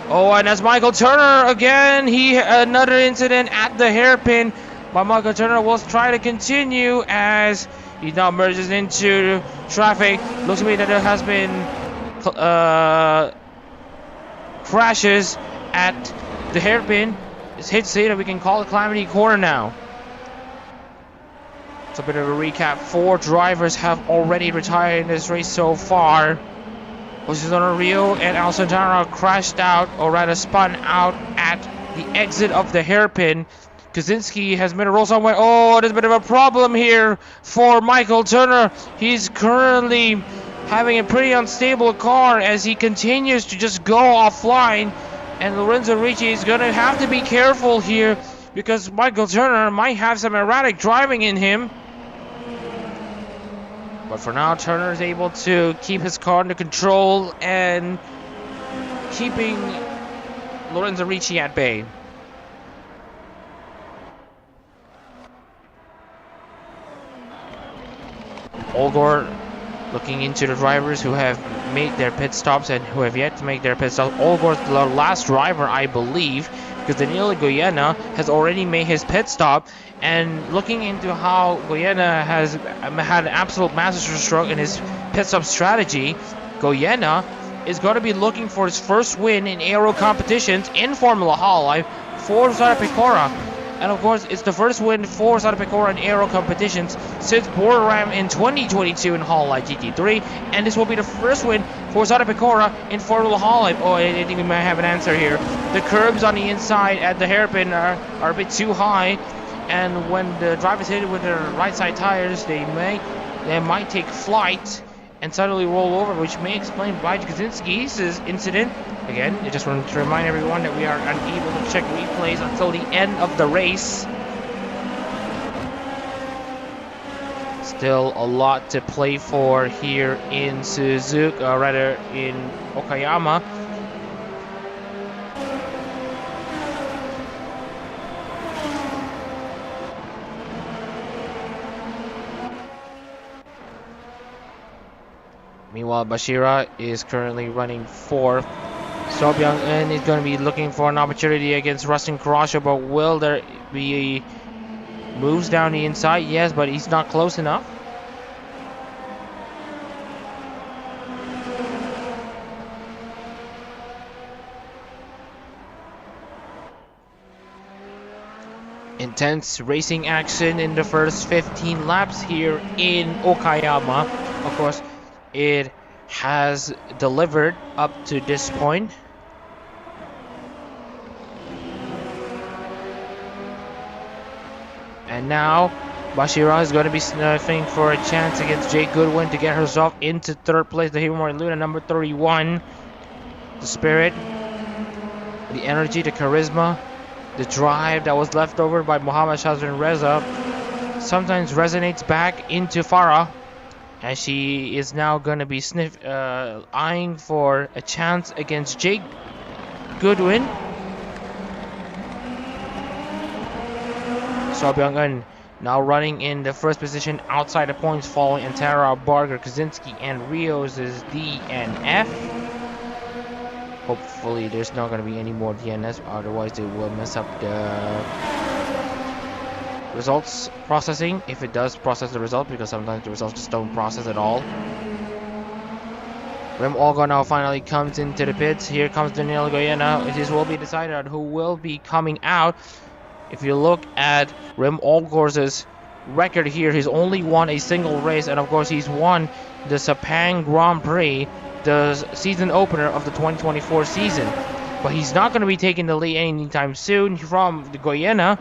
Oh, and as Michael Turner again, another incident at the hairpin. But Michael Turner will try to continue as he now merges into traffic. Looks to me that there has been crashes at the hairpin. It's hit say that we can call it Calamity Corner now. It's a bit of a recap. 4 drivers have already retired in this race so far. Jose Rio and Al Santana crashed out, or rather spun out at the exit of the hairpin. Kaczynski has made a roll somewhere. Oh, there's a bit of a problem here for Michael Turner. He's currently having a pretty unstable car as he continues to just go offline. And Lorenzo Ricci is going to have to be careful here because Michael Turner might have some erratic driving in him. But for now, Turner is able to keep his car under control and keeping Lorenzo Ricci at bay. Olgor looking into the drivers who have made their pit stops and who have yet to make their pit stops. Olgor's the last driver, I believe, because Danilo Goyena has already made his pit stop. And looking into how Goyena has had an absolute masterstroke in his pit stop strategy, Goyena is going to be looking for his first win in aero competitions in Formula Hololive for Usada Pecora. And of course, it's the first win for Usada Pecora in aero competitions since Boreram in 2022 in Hololive GT3. And this will be the first win for Usada Pecora in Formula Hololive. Oh, I think we might have an answer here. The curbs on the inside at the hairpin are a bit too high. And when the drivers hit it with their right side tires, they might take flight and suddenly roll over, which may explain why Kaczynski's incident. Again, I just want to remind everyone that we are unable to check replays until the end of the race. Still a lot to play for here in Suzuka, rather in Okayama. Meanwhile, Bashira is currently running 4th. So Byung-eun is going to be looking for an opportunity against Rustin Karasha, but will there be moves down the inside? Yes, but he's not close enough. Intense racing action in the first 15 laps here in Okayama. Of course, it has delivered up to this point. And now Bashira is going to be sniffing for a chance against Jake Goodwin to get herself into 3rd place. The Himori Luna, number 31. The spirit, the energy, the charisma, the drive that was left over by Muhammad Shazrin Reza sometimes resonates back into Farah. As she is now going to be eyeing for a chance against Jake Goodwin. So Byung-eun now running in the first position outside the points, following Antara, Barger, Kaczynski, and Rios is D and F. Hopefully there's not going to be any more DNS, otherwise they will mess up the results processing, if it does process the result, because sometimes the results just don't process at all. Rem Olga now finally comes into the pits. Here comes Daniel Goyena. This will be decided on who will be coming out. If you look at Rem Olgor's record here, he's only won a single race, and of course he's won the Sepang Grand Prix, the season opener of the 2024 season. But he's not going to be taking the lead anytime soon from the Goyena,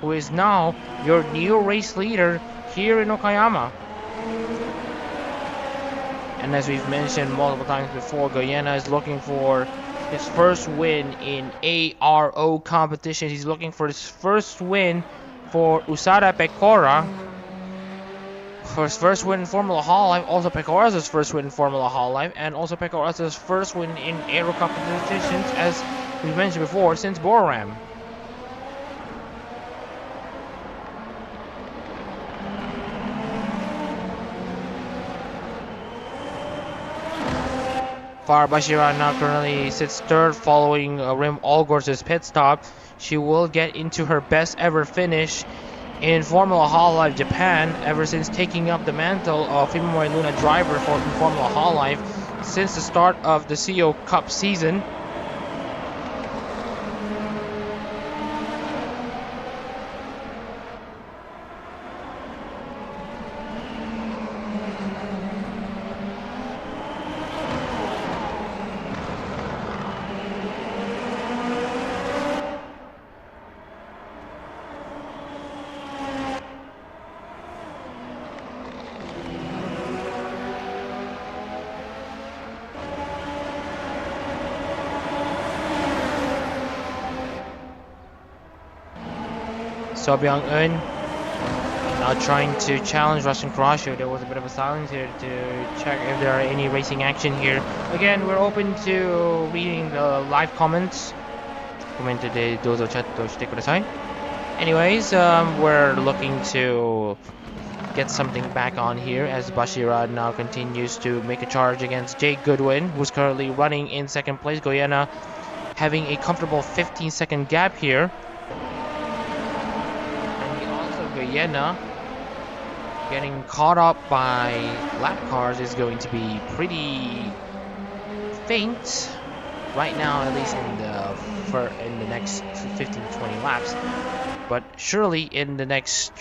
who is now your new race leader here in Okayama. And as we've mentioned multiple times before, Goyena is looking for his first win in ARO competition. He's looking for his first win for Usada Pecora. For his first win in Formula Hololive, also Pecora's first win in Formula Hololive, and also Pecora's first win in aero competitions, as we mentioned before, since Boreram. Bashira now currently sits third following Rim Allgor's pit stop. She will get into her best ever finish in Formula Hololive Japan ever since taking up the mantle of Himamori Luna driver for Formula Hololive since the start of the Tsuyo Cup season. So Byung-eun now trying to challenge Russian Crusher. There was a bit of a silence here to check if there are any racing action here. Again, we're open to reading the live comments. Commentate どうぞチャットしてください. Anyways, we're looking to get something back on here as Bashira now continues to make a charge against Jake Goodwin, who's currently running in second place. Goyena having a comfortable 15-second gap here. Goyena getting caught up by lap cars is going to be pretty faint right now, at least in the next 15 to 20 laps. But surely in the next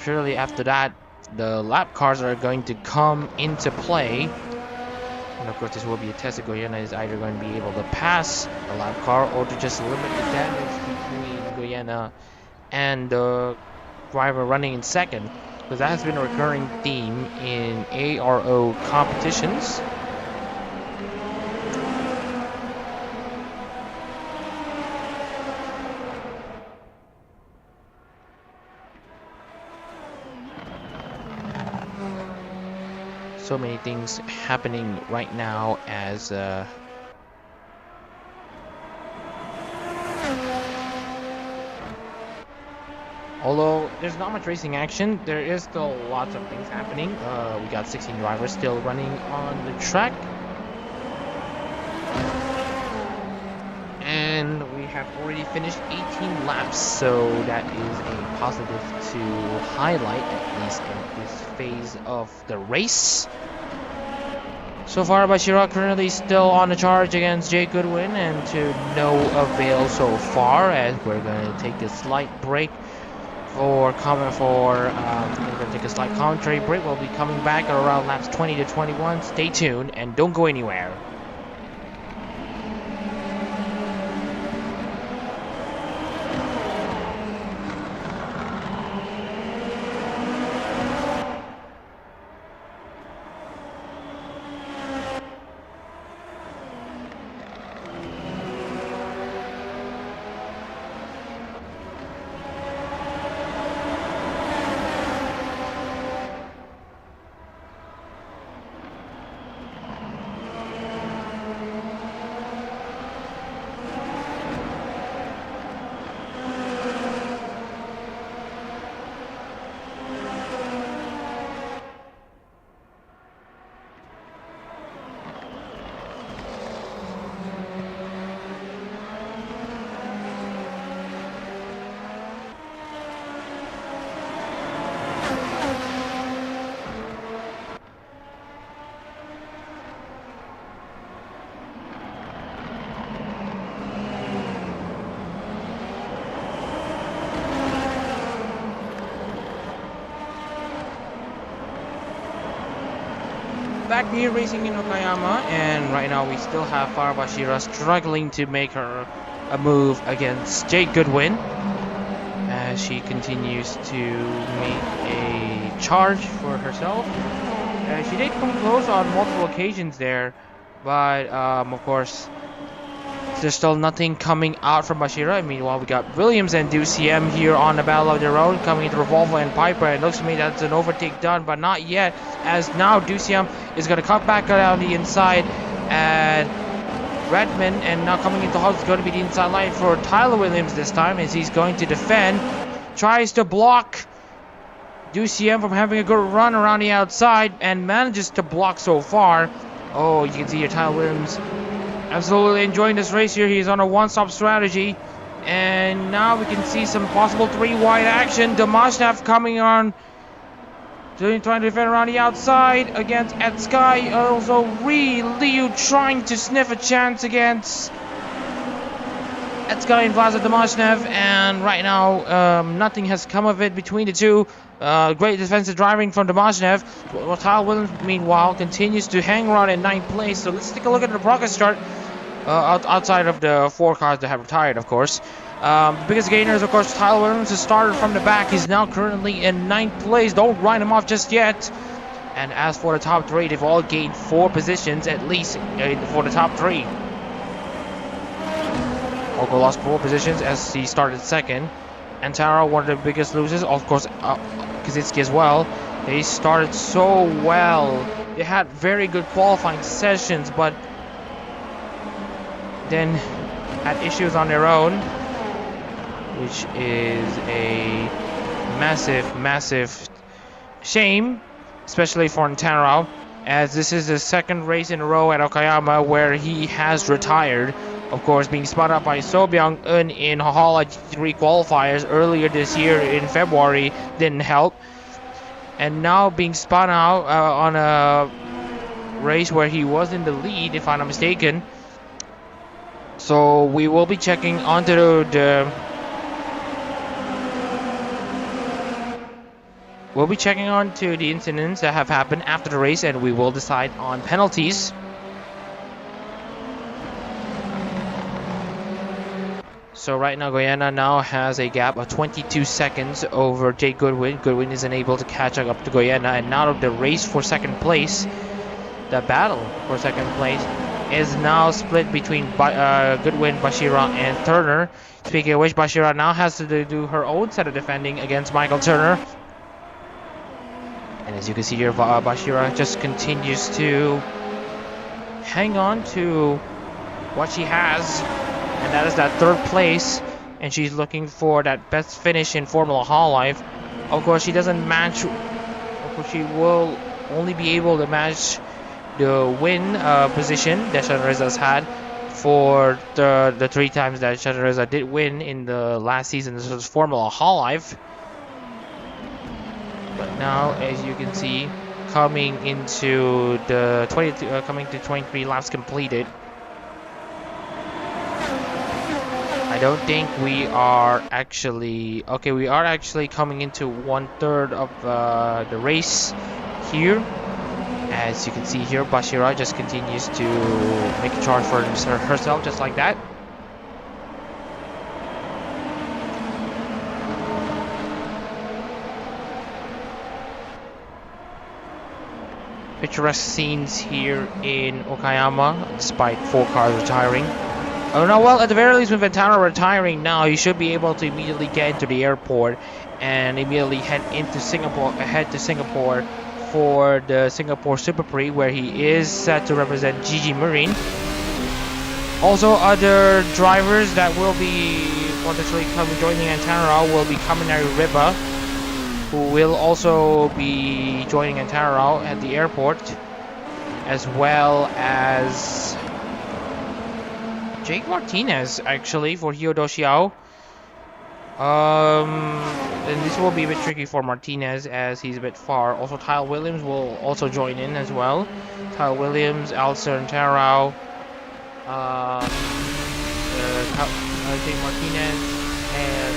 surely after that the lap cars are going to come into play, and of course this will be a test that Goyena is either going to be able to pass the lap car or to just limit the damage between Goyena and the driver running in second, because that has been a recurring theme in ARO competitions. So many things happening right now as although there's not much racing action, there is still lots of things happening. We got 16 drivers still running on the track. And we have already finished 18 laps, so that is a positive to highlight, at least in this phase of the race. So far, Bashira currently still on the charge against Jake Goodwin, and to no avail so far, as we're going to take a slight break. We're going to take a slight commentary break. We'll be coming back at around laps 20 to 21. Stay tuned and don't go anywhere. Back here racing in Okayama, and right now we still have Bashira struggling to make her a move against Jake Goodwin as she continues to make a charge for herself. She did come close on multiple occasions there, but of course there's still nothing coming out from Bashira. Meanwhile, we got Williams and DCM here on the battle of their own, coming into Revolver and Piper. And it looks to me that's an overtake done, but not yet, as now DCM is going to cut back around the inside, and Redmond, and now coming into Hubs is going to be the inside line for Tyler Williams this time, as he's going to defend, tries to block DCM from having a good run around the outside, and manages to block so far. Oh, you can see here Tyler Williams absolutely enjoying this race here. He's on a one-stop strategy. And now we can see some possible three-wide action. Domashnev coming on, trying to defend around the outside against Ed Sky. Also, Liu trying to sniff a chance against Ed Sky and Vlaza Domashnev. And right now, nothing has come of it between the two. Great defensive driving from Domashnev. Well, Tyler Williams, meanwhile, continues to hang around in 9th place. So let's take a look at the progress chart. Outside of the 4 cars that have retired, of course. The biggest gainers, of course, Tyler Williams has started from the back. He's now currently in 9th place. Don't write him off just yet. And as for the top 3, they've all gained 4 positions at least for the top 3. Oko lost 4 positions as he started 2nd. And Tara, one of the biggest losers, of course, Kaczynski as well. They started so well. They had very good qualifying sessions, but then had issues on their own, which is a massive shame, especially for Ntaro, as this is the 2nd race in a row at Okayama where he has retired. Of course, being spun up by So Byung-eun in Hololive 3 qualifiers earlier this year in February didn't help, and now being spun out on a race where he was in the lead, if I'm not mistaken. So we will be checking onto the incidents that have happened after the race, and we will decide on penalties. So right now Guyana now has a gap of 22 seconds over Jake Goodwin. Goodwin isn't able to catch up to Guyana, and now the race for 2nd place, the battle for 2nd place, is now split between Goodwin, Bashira, and Turner. Speaking of which, Bashira now has to do her own set of defending against Michael Turner. And as you can see here, Bashira just continues to hang on to what she has, and that is that 3rd place. And she's looking for that best finish in Formula Hololive. Of course, she doesn't match. Of course, she will only be able to match the win position that Shanreza's had for the 3 times that Shanreza did win in the last season. This was Formula Hololive. But now, as you can see, coming into the 23 laps completed, I don't think we are actually we are actually coming into 1/3 of the race here. As you can see here, Bashira just continues to make a charge for herself, just like that. Picturesque scenes here in Okayama, despite 4 cars retiring. Oh no, well, at the very least, with Ventana retiring now, he should be able to immediately get into the airport and immediately head to Singapore for the Singapore Super Prix, where he is set to represent Gigi Marine. Also, other drivers that will be potentially joining Antanaro will be Kaminari Riba, who will also be joining Antanaro at the airport, as well as Jake Martinez, actually, for Hyodo Xiao. And this will be a bit tricky for Martinez as he's a bit far. Also, Tyler Williams will also join in as well. Tyler Williams, Alistair Tarao, Jake Martinez, and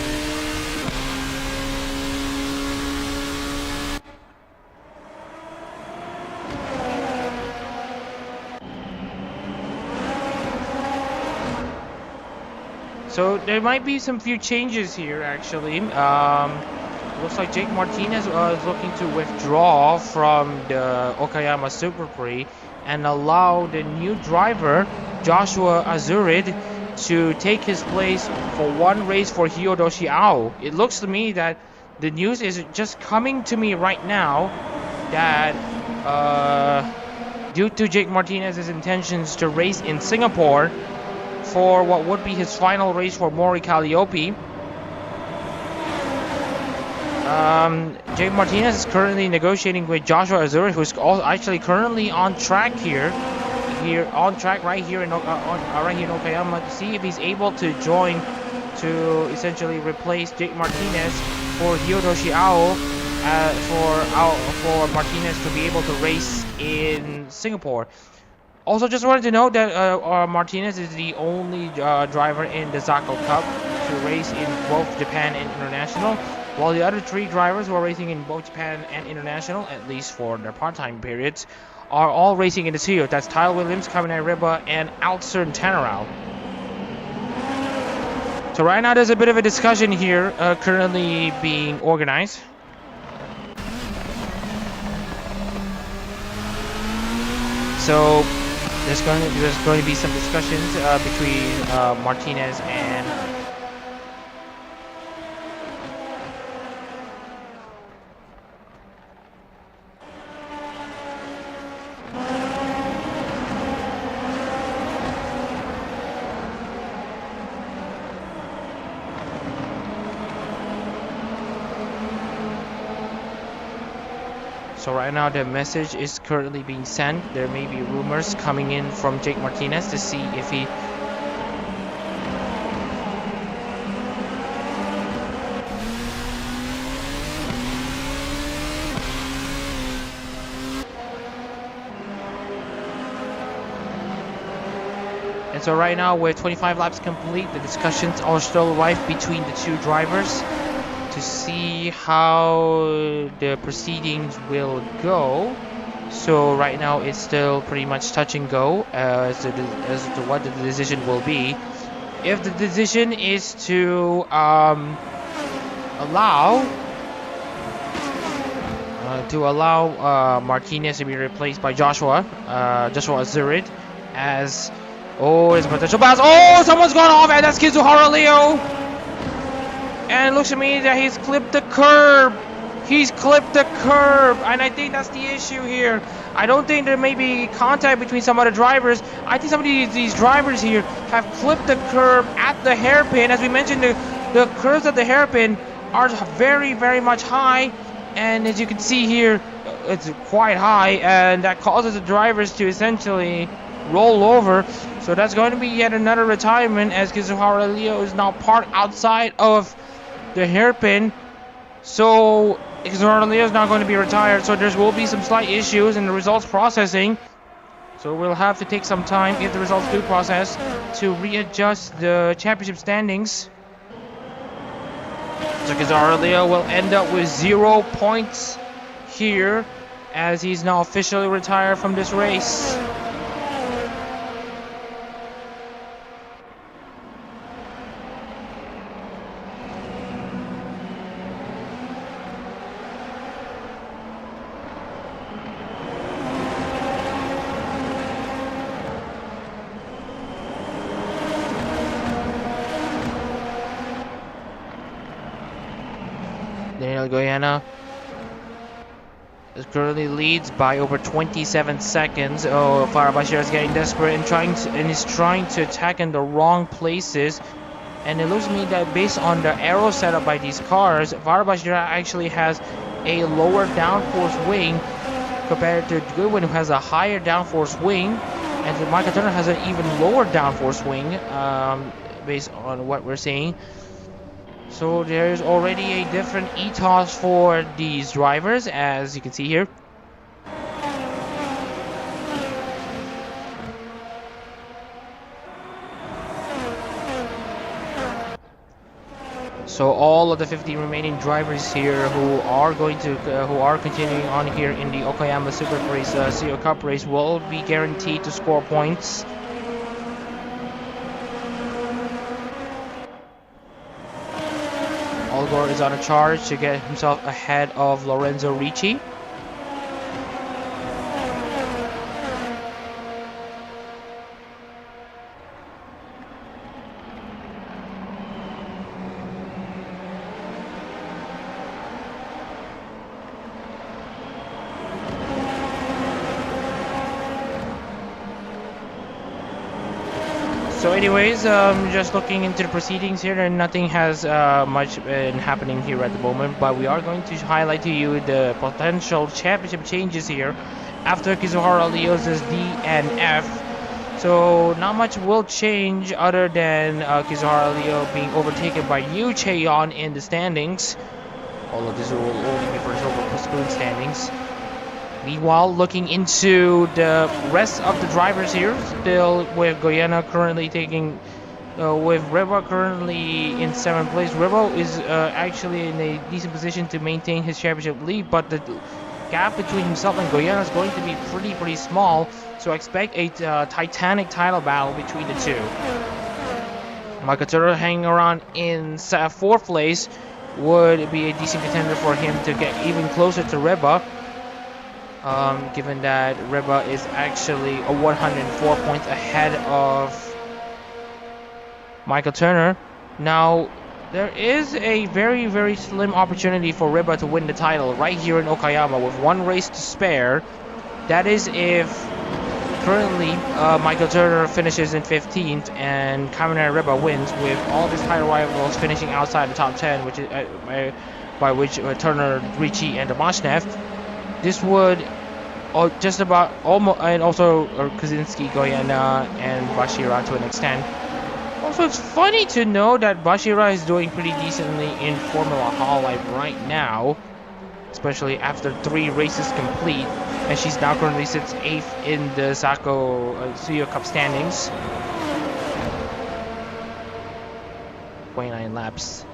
so there might be some few changes here, actually. Looks like Jake Martinez is looking to withdraw from the Okayama Super Prix and allow the new driver, Joshua Azurid, to take his place for 1 race for Hyodo Xiao. It looks to me that the news is just coming to me right now that due to Jake Martinez's intentions to race in Singapore for what would be his final race for Mori Calliope, Jake Martinez is currently negotiating with Joshua Azuri, who's also actually currently on track here here on track right here in Okayama to see if he's able to join to essentially replace Jake Martinez for Hiroshi Ao, for Martinez to be able to race in Singapore. Also, just wanted to note that Martinez is the only driver in the Zako Cup to race in both Japan and International, while the other 3 drivers who are racing in both Japan and International, at least for their part-time periods, are all racing in the Tsuyo. That's Tyler Williams, Kaminai Riba, and Altern Tanarao. So right now there's a bit of a discussion here currently being organized. So there's going to be some discussions between Martinez and So right now the message is currently being sent. There may be rumors coming in from Jake Martinez to see if he And so right now with 25 laps complete, the discussions are still rife between the 2 drivers to see how the proceedings will go. So right now it's still pretty much touch and go as to what the decision will be. If the decision is to allow Martinez to be replaced by Joshua Azurid as there's a potential pass. Oh, someone's gone off, and that's Kizuhara Leo. And it looks to me that he's clipped the curb. He's clipped the curb, and I think that's the issue here. I don't think there may be contact between some other drivers. I think some of these drivers here have clipped the curb at the hairpin. As we mentioned, the curves at the hairpin are very, very much high, and as you can see here, it's quite high, and that causes the drivers to essentially roll over. So that's going to be yet another retirement, as Kizuhara Leo is now parked outside of the hairpin. So Kizuhara Leo is not going to be retired, so there will be some slight issues in the results processing. So we'll have to take some time, if the results do process, to readjust the championship standings. So Kizuhara Leo will end up with 0 points here, as he's now officially retired from this race. Daniel Goyana currently leads by over 27 seconds. Oh, Farabashira is getting desperate and is trying to attack in the wrong places. And it looks to me that based on the aero setup by these cars, Farabashira actually has a lower downforce wing compared to Goodwin, who has a higher downforce wing, and Micah Turner has an even lower downforce wing, based on what we're seeing. So there's already a different ethos for these drivers, as you can see here. So all of the 15 remaining drivers here who are continuing on here in the Okayama Super Race Tsuyo Cup race will be guaranteed to score points. Algor is on a charge to get himself ahead of Lorenzo Ricci. So anyways, just looking into the proceedings here, and nothing has much been happening here at the moment, but we are going to highlight to you the potential championship changes here after Kizuhara Leo's DNF. So not much will change other than Kizuhara Leo being overtaken by Yu Cheon in the standings. Although this will only be for silver spoon standings. Meanwhile, looking into the rest of the drivers here, still with Goyena currently taking, with Reba currently in 7th place. Reba is actually in a decent position to maintain his championship lead, but the gap between himself and Goyena is going to be pretty small. So expect a titanic title battle between the two. Michael Turner hanging around in 4th place would be a decent contender for him to get even closer to Reba. Given that Reba is actually 104 points ahead of Michael Turner. Now, there is a very slim opportunity for Reba to win the title right here in Okayama with one race to spare. That is if currently Michael Turner finishes in 15th and Kamen Reba wins, with all of his title rivals finishing outside the top 10, which is by which Turner, Ricci, and Domashnev. This would just about almost, and also Kaczynski, Goyena, and Bashira to an extent. Also, it's funny to know that Bashira is doing pretty decently in Formula Hololive right now, especially after 3 races complete, and she's now currently sits 8th in the Tsuyo Cup standings. 29 laps.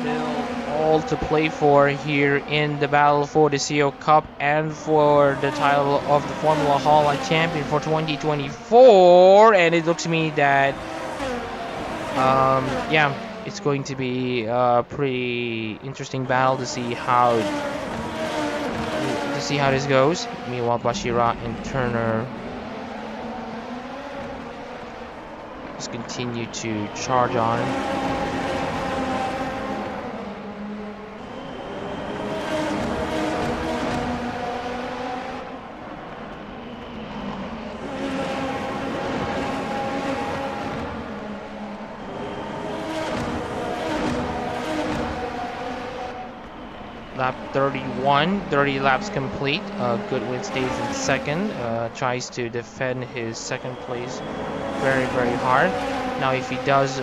Still all to play for here in the battle for the Tsuyo Cup and for the title of the Formula Hololive champion for 2024. And it looks to me that yeah, it's going to be a pretty interesting battle to see how this goes. Meanwhile, Bashira and Turner just continue to charge on. Lap 31, 30 laps complete. Goodwin stays in 2nd, tries to defend his 2nd place very hard. Now if he does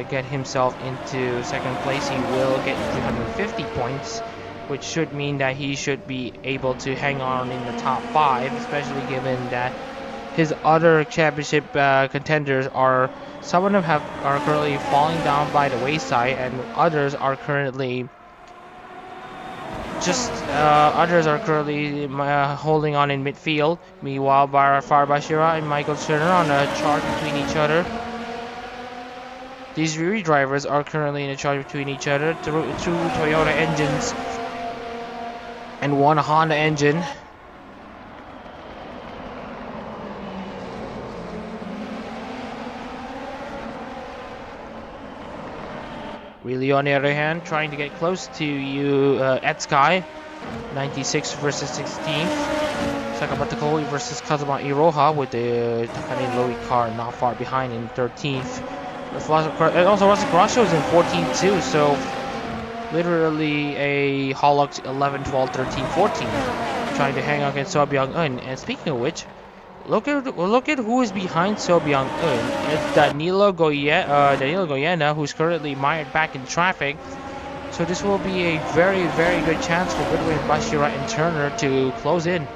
get himself into 2nd place, he will get 350 points, which should mean that he should be able to hang on in the top 5, especially given that his other championship contenders some of them are currently falling down by the wayside, and others are currently holding on in midfield. Meanwhile, Far Bashira and Michael Turner on a charge between each other. These three drivers are currently in a charge between each other. Two Toyota engines and one Honda engine. Really, on the other hand, trying to get close to you at Sky. 96 versus 16th. Sakabata Koi versus Kazuma Iroha with the Takane Loi car not far behind in 13th. And also Russell Grasho is in 14th too, so literally a Hollox 11, 12, 13, 14. Trying to hang out against So Byung-eun. And speaking of which, look at who is behind So Byung-eun. It's Danilo Goyena, who's currently mired back in traffic. So this will be a very good chance for Goodwin, Bashira, and Turner to close in.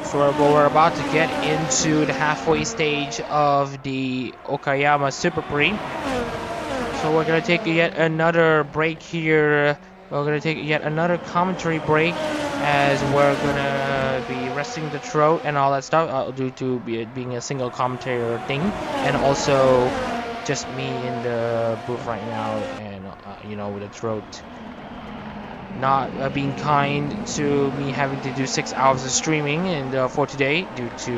So we're about to get into the halfway stage of the Okayama Super Prix. So we're going to take yet another break here. We're going to take yet another commentary break as we're going to be resting the throat and all that stuff due to being a single commentator thing. And also just me in the booth right now and, you know, with the throat not being kind to me having to do 6 hours of streaming and for today due to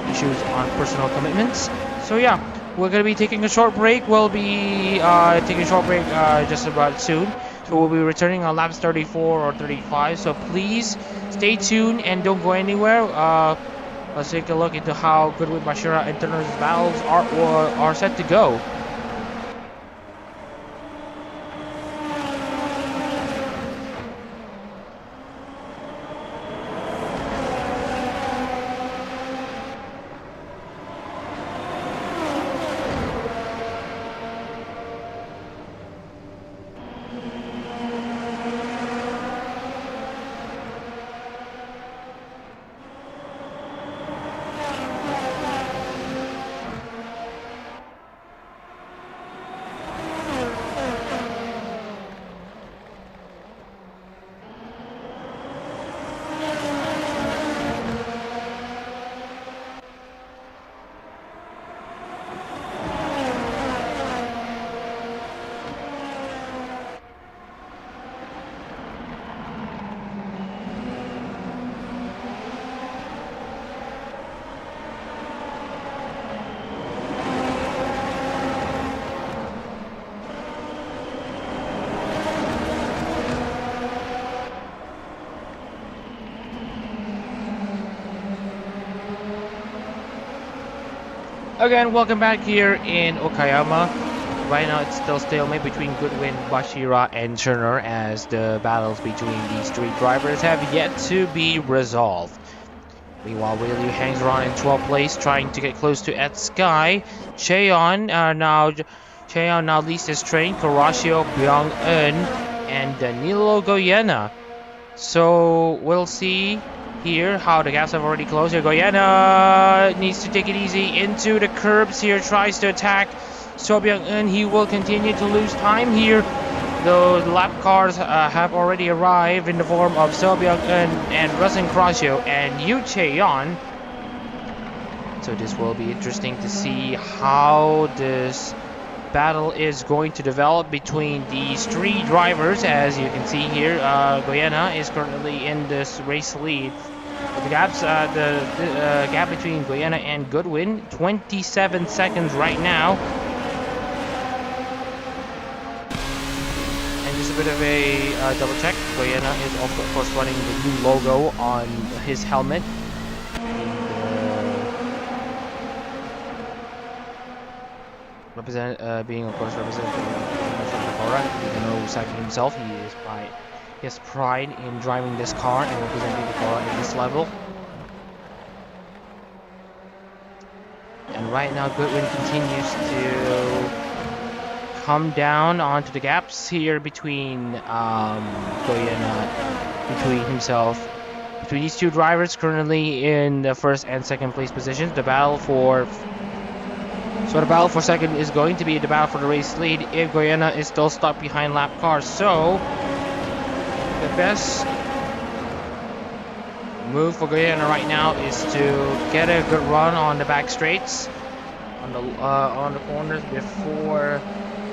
issues on personal commitments. So yeah. We're going to be taking a short break. We'll be taking a short break just about soon. So we'll be returning on laps 34 or 35. So please stay tuned and don't go anywhere. Let's take a look into how Goodwin, Bashira, and Turner's battles are set to go. Again, welcome back here in Okayama. Right now it's still stalemate between Goodwin, Bashira, and Turner as the battles between these three drivers have yet to be resolved. Meanwhile, Wheelie hangs around in 12th place, trying to get close to Ed Sky. Cheon now leads his train, Karashio, Byung-eun, and Danilo Goyena. So we'll see here how the gaps have already closed here. Goyena needs to take it easy into the curbs here, tries to attack So Byung-eun. He will continue to lose time here. The lap cars have already arrived in the form of So Byung-eun and Rusin Krasio and Yu Cheon. So this will be interesting to see how this battle is going to develop between these three drivers. As you can see here, Goyena is currently in this race lead. The gap between Goyena and Goodwin, 27 seconds right now. And just a bit of a double check. Goyena is also, of course, running the new logo on his helmet. Being of course represented by even though Saki himself, he has pride in driving this car and representing the car at this level. And right now Goodwin continues to come down onto the gaps here between Goyena, between these two drivers currently in the first and second place positions. The battle for second is going to be the battle for the race lead if Goyena is still stuck behind lap cars. So the best move for Goyena right now is to get a good run on the back straights, on the corners before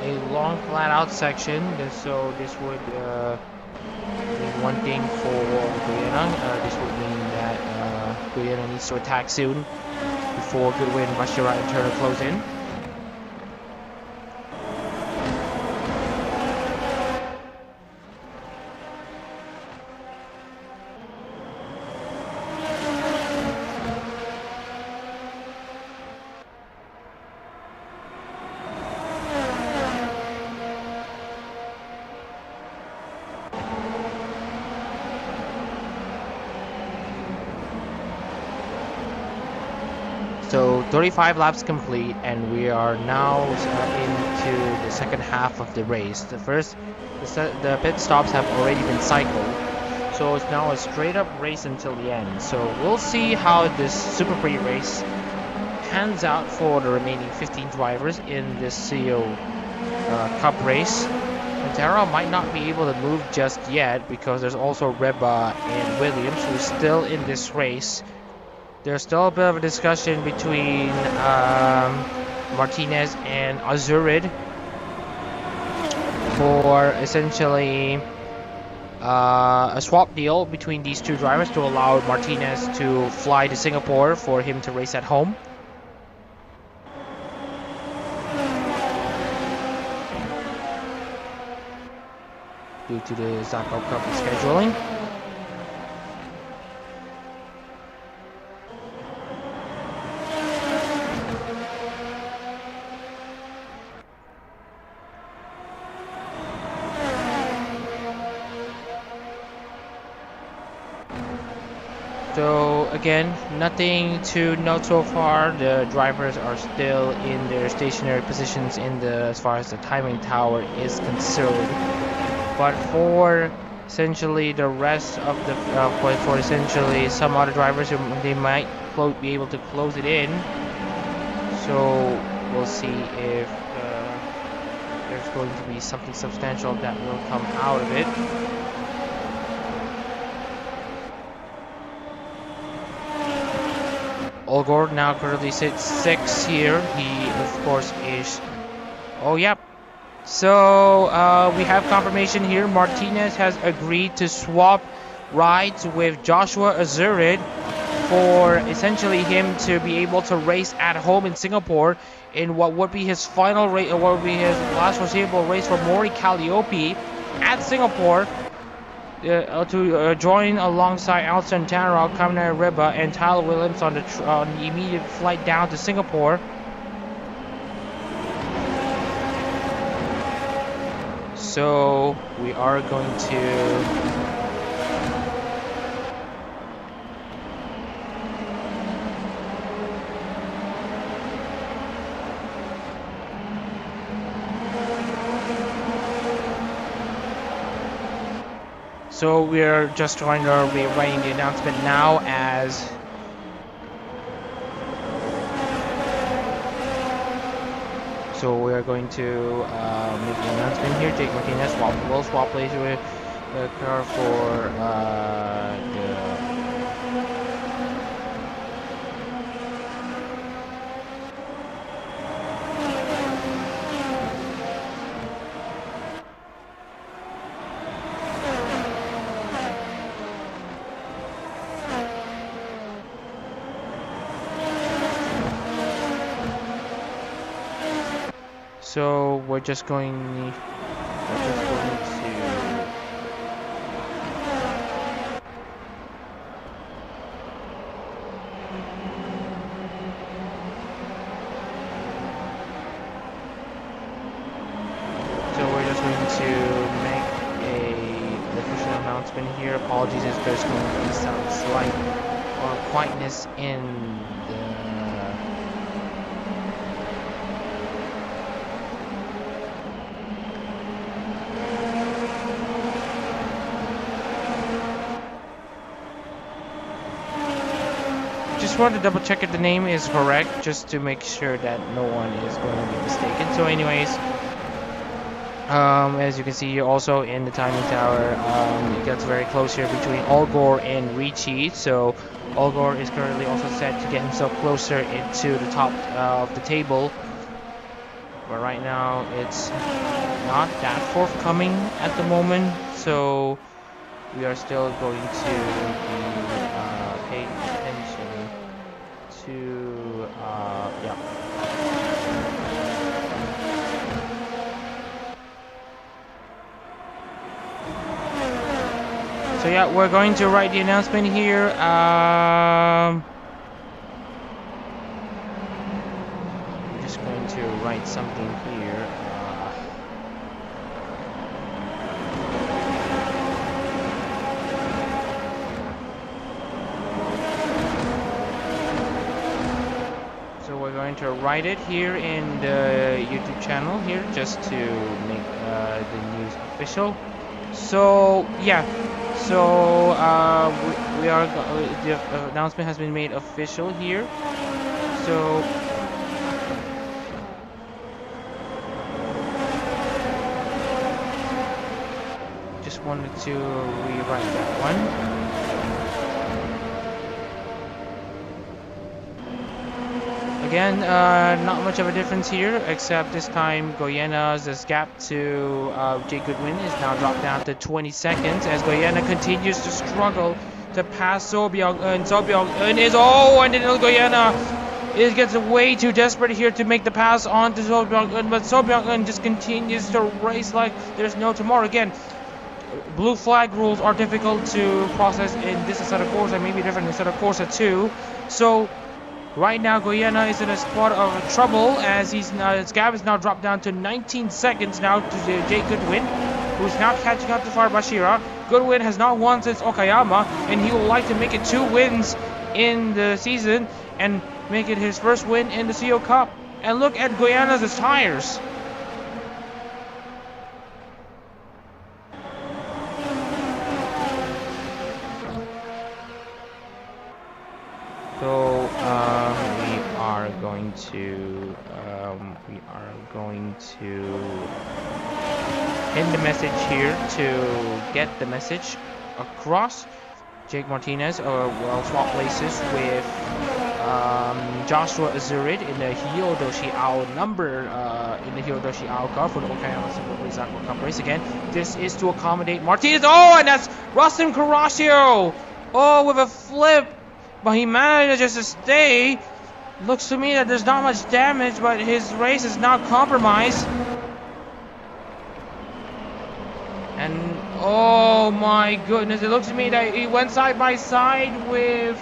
a long flat out section. So this would mean one thing for Goyena. This would mean that Goyena needs to attack soon before Goodwin, Bashira, and Turner close in. So 35 laps complete, and we are now into the second half of the race. The pit stops have already been cycled, so it's now a straight up race until the end. So we'll see how this Super Pre race pans out for the remaining 15 drivers in this Tsuyo Cup race. Pantera might not be able to move just yet because there's also Reba and Williams who's still in this race. There's still a bit of a discussion between Martinez and Azurid for essentially a swap deal between these two drivers to allow Martinez to fly to Singapore for him to race at home. Due to the Zako Cup scheduling. So again, nothing to note so far. The drivers are still in their stationary positions as far as the timing tower is concerned. But for essentially the rest of the for essentially some other drivers, they might be able to close it in. So we'll see if there's going to be something substantial that will come out of it. Olgord now currently sits 6th here. He, of course, is... Oh, yep. So, we have confirmation here. Martinez has agreed to swap rides with Joshua Azurid for essentially him to be able to race at home in Singapore in what would be his final race, what would be his last foreseeable race for Mori Calliope at Singapore. To join alongside Alston Tannerow, Kamner Riba, and Tyler Williams on the immediate flight down to Singapore. So we are going to So we're just trying to be writing the announcement now as so we are going to make the announcement here. Jake Martinez will swap places with the car for the So we're just going to make an official announcement here. Apologies if there's going to be some slight or quietness in the just want to double check if the name is correct, just to make sure that no one is going to be mistaken. So anyways, as you can see here also in the timing tower, it gets very close here between Olgor and Ricci. So Olgor is currently also set to get himself closer into the top of the table, but right now it's not that forthcoming at the moment, so we are still going to be paying attention to yeah. So yeah, we're going to write the announcement here. I'm just going to write something here. So we're going to write it here in the YouTube channel here, just to make the news official. So yeah. So we are the announcement has been made official here. So just wanted to rewrite that one. Again, not much of a difference here, except this time Goyena's gap to Jay Goodwin is now dropped down to 20 seconds as Goyena continues to struggle to pass Sobyong, and Sobyong is and then Goyena gets way too desperate here to make the pass on to Sobyong, but Sobyong just continues to race like there's no tomorrow. Again, blue flag rules are difficult to process in this set of course, and maybe different in set of course 2. So right now, Goyena is in a spot of trouble as his gap is now dropped down to 19 seconds now to Jay Goodwin, who's now catching up to Bashira. Goodwin has not won since Okayama, and he would like to make it 2 wins in the season and make it his first win in the Tsuyo Cup. And look at Goyena's tires. So we are going to pin the message here to get the message across. Jake Martinez will swap places with Joshua Azurid in the Hyodoshi Ao number in the Hyodoshi Ao car for the Okayama Super Race Aqua Cup race. Again, this is to accommodate Martinez. Oh, and that's Rustin Carrascio. Oh, with a flip. But he manages to stay. Looks to me that there's not much damage, but his race is now compromised. And oh my goodness, it looks to me that he went side by side with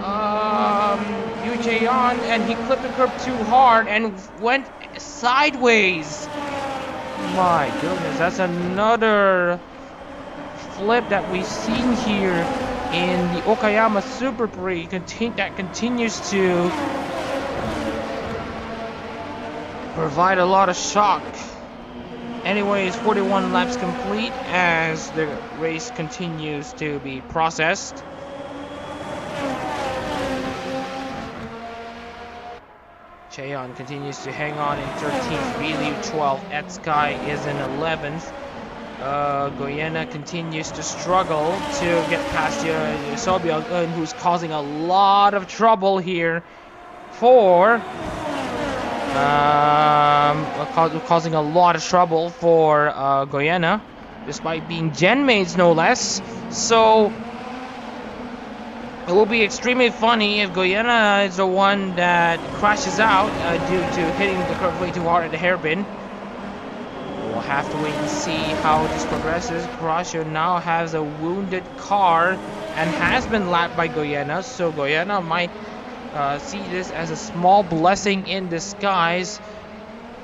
Yu Jae-yeon, and he clipped the curb too hard and went sideways. My goodness, that's another flip that we've seen here in the Okayama Super Prix that continues to provide a lot of shock. Anyways, 41 laps complete as the race continues to be processed. Cheon continues to hang on in 13th, Ryu 12th, Etsky is in 11th. Goyena continues to struggle to get past Sobyeon, who's causing a lot of trouble here for causing a lot of trouble for Goyena, despite being gen mates no less. So it will be extremely funny if Goyena is the one that crashes out due to hitting the curve way too hard at the hairpin. We'll have to wait and see how this progresses. Kurashio now has a wounded car and has been lapped by Goyena, so Goyena might see this as a small blessing in disguise.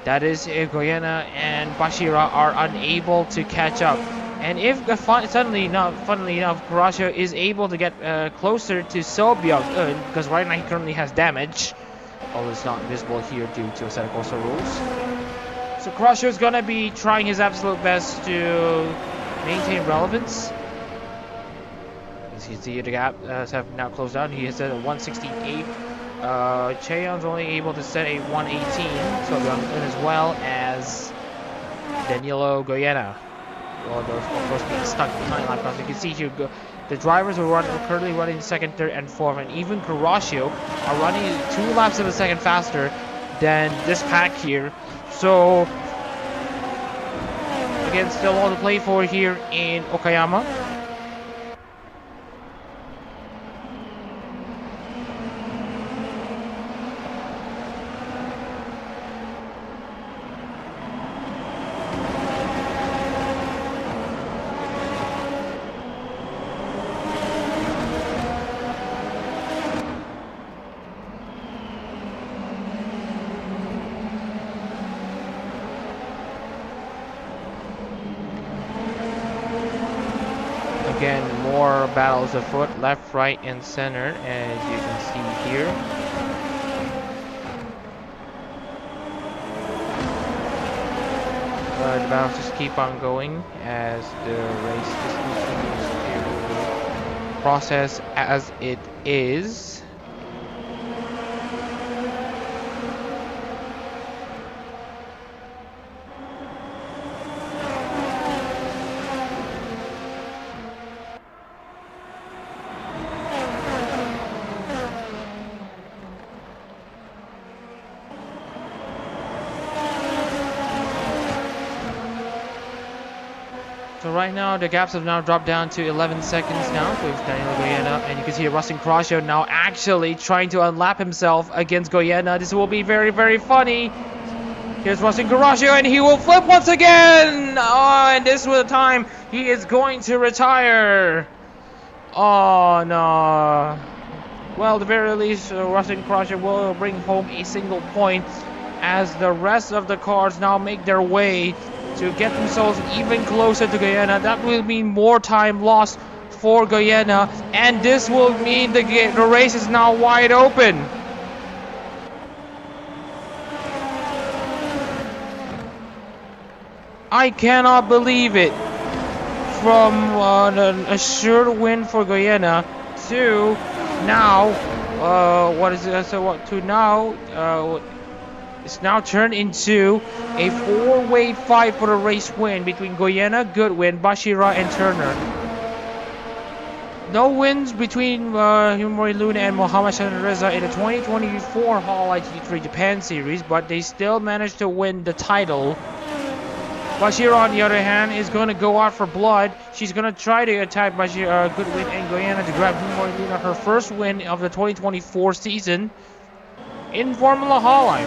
That is, if Goyena and Bashira are unable to catch up. And if funnily enough, Kurashio is able to get closer to Sobyeon, because right now he currently has damage, although it's not visible here due to aesthetic also rules. So Kurashio is gonna be trying his absolute best to maintain relevance. As you see, the gap have now closed down. He has set a 168. Cheon's only able to set a 118, Sobyeon, as well as Danilo Goyena. Well, those of course being stuck behind lap times. You can see here the drivers are currently running second, third, and fourth, and even Kurashio are running 2 laps of a second faster than this pack here. So again, still all to play for here in Okayama. Again, more battles afoot, left, right, and center, as you can see here. The battles just keep on going as the race just continues to process as it is. So right now, the gaps have now dropped down to 11 seconds now with Danilo Goyena, and you can see Rustin Kurashio now actually trying to unlap himself against Goyena. This will be very, very funny. Here's Rustin Kurashio, and he will flip once again! Oh, and this was the time he is going to retire. Oh, no. Well, at the very least, Rustin Kurashio will bring home a single point as the rest of the cars now make their way to get themselves even closer to Goyena. That will mean more time lost for Goyena, and this will mean the race is now wide open. I cannot believe it. From an assured win for Goyena to now, it's now turned into a 4-way fight for the race win between Goyena, Goodwin, Bashira, and Turner. No wins between Himori Luna and Mohamed Shanreza in the 2024 Hololive GT3 Japan Series, but they still managed to win the title. Bashira, on the other hand, is going to go out for blood. She's going to try to attack Bashira, Goodwin, and Goyena to grab Himori Luna her first win of the 2024 season in Formula Hololive.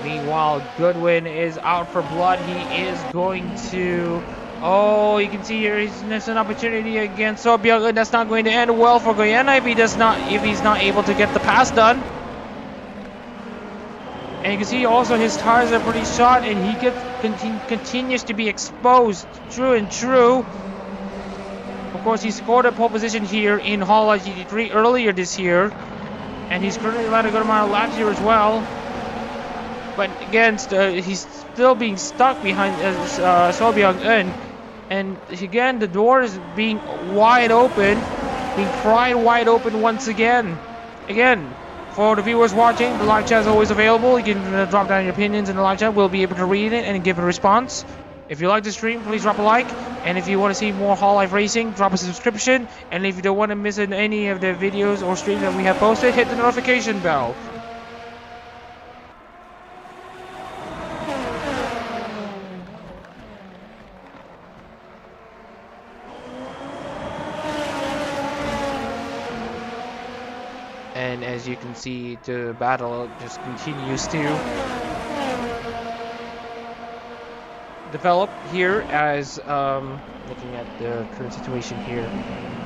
Meanwhile, Goodwin is out for blood. He is going to... Oh, you can see here he's missed an opportunity against Sobyeon. That's not going to end well for Goyena if he's not able to get the pass done. And you can see also his tires are pretty shot, and he continues to be exposed true and true. Of course, he scored a pole position here in Hololive GT3 earlier this year, and he's currently led a good amount of laps here as well. But again, he's still being stuck behind So Byung-eun, and again the door is being wide open, being pried wide open once again. Again, for the viewers watching, the live chat is always available. You can drop down your opinions in the live chat. We'll be able to read it and give a response. If you like the stream, please drop a like. And if you want to see more Hololive racing, drop a subscription. And if you don't want to miss any of the videos or streams that we have posted, hit the notification bell. And as you can see, the battle just continues to develop here as looking at the current situation here.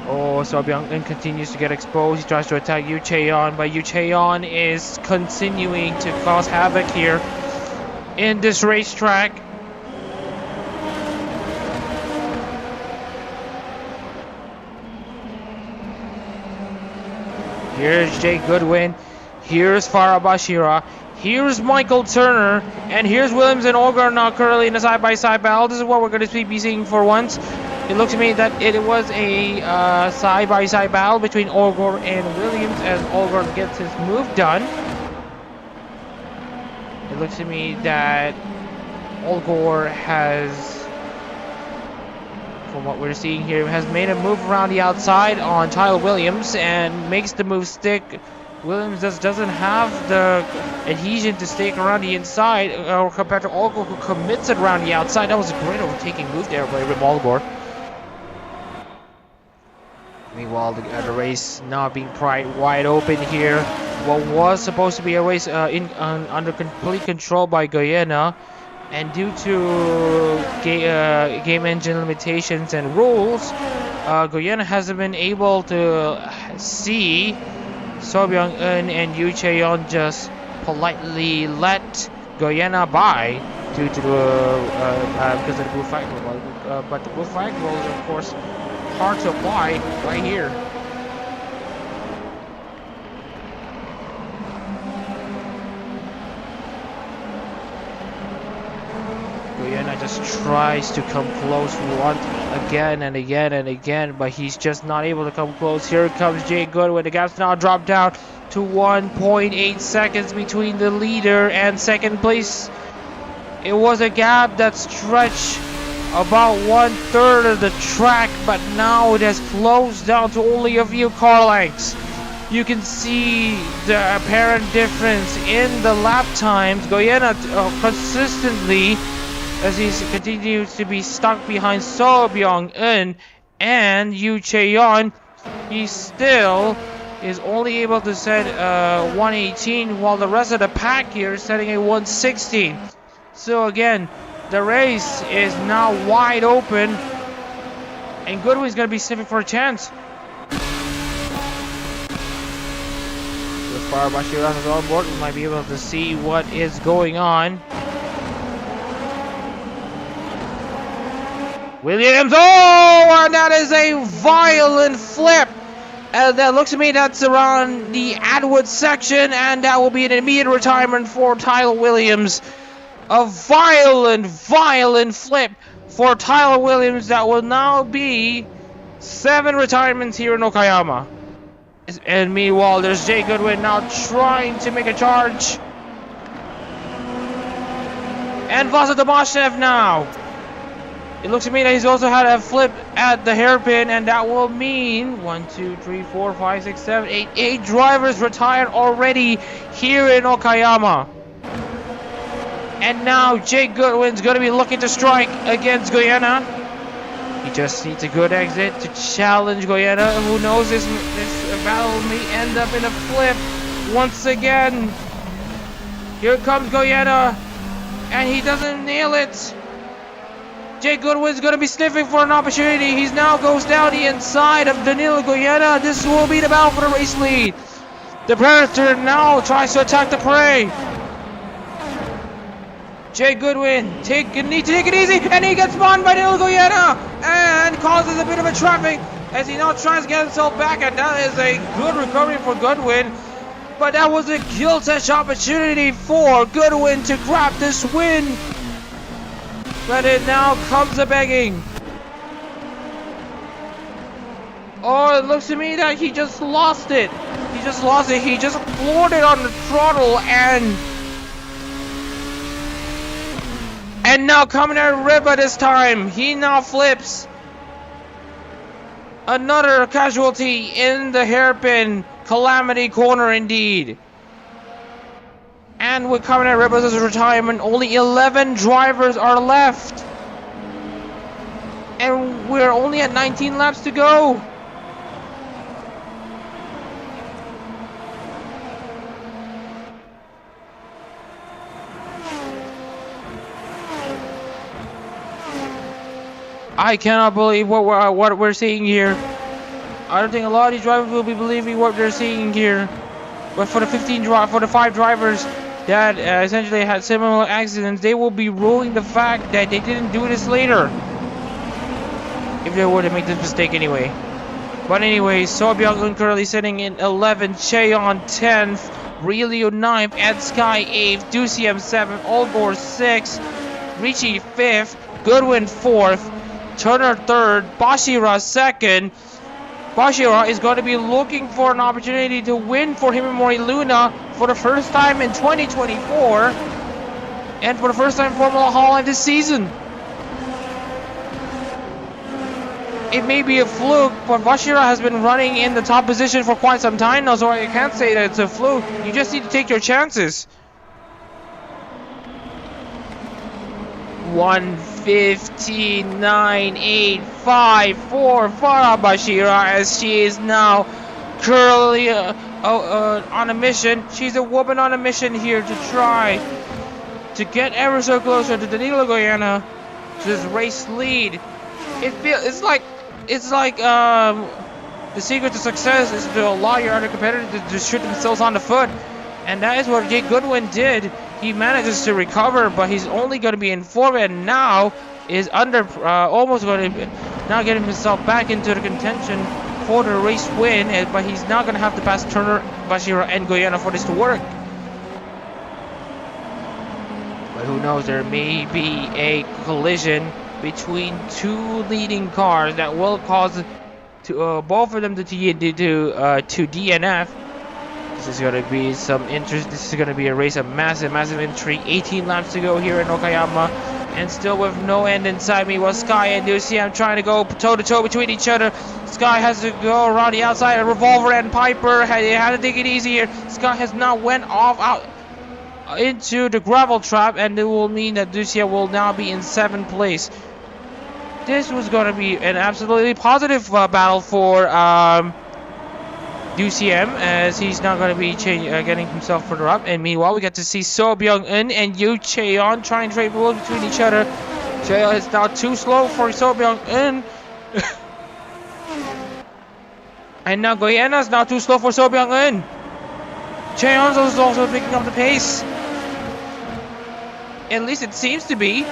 Oh, So Byung-eun continues to get exposed. He tries to attack Yu Chaeyeon, but Yu Chaeyeon is continuing to cause havoc here in this racetrack. Here's Jay Goodwin, here's Farah Bashira, here's Michael Turner, and here's Williams and Olgar now currently in a side-by-side battle. This is what we're going to be seeing for once. It looks to me that it was a side-by-side battle between Olgar and Williams as Olgar gets his move done. It looks to me that Olgar has, from what we're seeing here, has made a move around the outside on Tyler Williams and makes the move stick. Williams just doesn't have the adhesion to stick around the inside compared to Olgar, who commits it around the outside. That was a great overtaking move there by Rim Olgar. Meanwhile, the race now being pried wide open here. What was supposed to be a race under complete control by Guyana, and due to game engine limitations and rules, Guyana hasn't been able to see So Byung-eun and Yu Chaeyeon just politely let Guyana by due to because of the blue flag rule. But the blue flag rule is of course hard to apply right here. Guyana just tries to come close once again and again and again, but he's just not able to come close. Here comes Jay Goodwin. The gap's now dropped down to 1.8 seconds between the leader and second place. It was a gap that stretched about 1/3 of the track, but now it has closed down to only a few car lengths. You can see the apparent difference in the lap times. Guyana consistently, as he continues to be stuck behind So Byung-eun and Yu Chaeyeon, he still is only able to set 118, while the rest of the pack here is setting a 116. So again, the race is now wide open, and Goodwin's going to be sniffing for a chance. As far as Bashir is on board, we might be able to see what is going on. Williams, oh, and that is a violent flip. That looks to me that's around the Atwood section, and that will be an immediate retirement for Tyler Williams. A violent flip for Tyler Williams. That will now be 7 retirements here in Okayama. And meanwhile, there's Jay Goodwin now trying to make a charge. And Vasa Tomashev now. It looks to me that he's also had a flip at the hairpin, and that will mean 1, 2, 3, 4, 5, 6, 7, 8, 8 drivers retired already here in Okayama. And now Jay Goodwin's going to be looking to strike against Guyana. He just needs a good exit to challenge Guyana. Who knows, this battle may end up in a flip once again. Here comes Guyana, and he doesn't nail it. Jay Goodwin's going to be sniffing for an opportunity. He now goes down the inside of Danilo Guyana. This will be the battle for the race lead. The Predator now tries to attack the prey. Jay Goodwin, take it easy, and he gets spun by Nil Goyena, and causes a bit of a traffic as he now tries to get himself back, and that is a good recovery for Goodwin. But that was a gilt-edged opportunity for Goodwin to grab this win. But it now comes a begging. Oh, it looks to me that he just lost it. He just floored it on the throttle, and now coming at Riba this time. He now flips. Another casualty in the hairpin calamity corner indeed. And with coming at Riba's retirement, only 11 drivers are left. And we're only at 19 laps to go. I cannot believe what we're seeing here. I don't think a lot of these drivers will be believing what they're seeing here. But for the 5 drivers that essentially had similar accidents, they will be ruling the fact that they didn't do this later, if they were to make this mistake anyway. But anyway, So Byung-eun currently sitting in 11th, Cheon 10th, Relio 9th, Ed Sky 8th, Dusiem 7th, Olgor 6th, Richie 5th, Goodwin 4th, Turner 3rd, Bashira 2nd. Bashira is going to be looking for an opportunity to win for Himemori Luna for the first time in 2024 and for the first time in Formula Hololive this season. It may be a fluke, but Bashira has been running in the top position for quite some time now, so I can't say that it's a fluke. You just need to take your chances. 1:59.85 for Bashira as she is now currently on a mission. She's a woman on a mission here to try to get ever so closer to Danilo Goyena to this race lead. It's like the secret to success is to allow your other competitors to shoot themselves on the foot, and that is what Jake Goodwin did. He manages to recover, but he's only going to be in 4th, and now is almost going to now get himself back into the contention for the race win. But he's now going to have to pass Turner, Bashira, and Goyena for this to work. But who knows? There may be a collision between 2 leading cars that will cause both of them to DNF. This is going to be some interest. This is going to be a race of massive intrigue. 18 laps to go here in Okayama, and still with no end in sight. Meanwhile, Sky and Dusiem trying to go toe to toe between each other. Sky has to go around the outside. Revolver and Piper had to take it easy here. Sky has now went out into the gravel trap, and it will mean that Dusiem will now be in 7th place. This was going to be an absolutely positive battle for Dusiem, as he's now going to be getting himself further up. And meanwhile, we get to see So Byung-eun and Yu Cheon try and trade blows between each other. Cheon is now too slow for So Byung-eun. And now Goyena is now too slow for So Byung-eun. Cheon is also picking up the pace. At least it seems to be.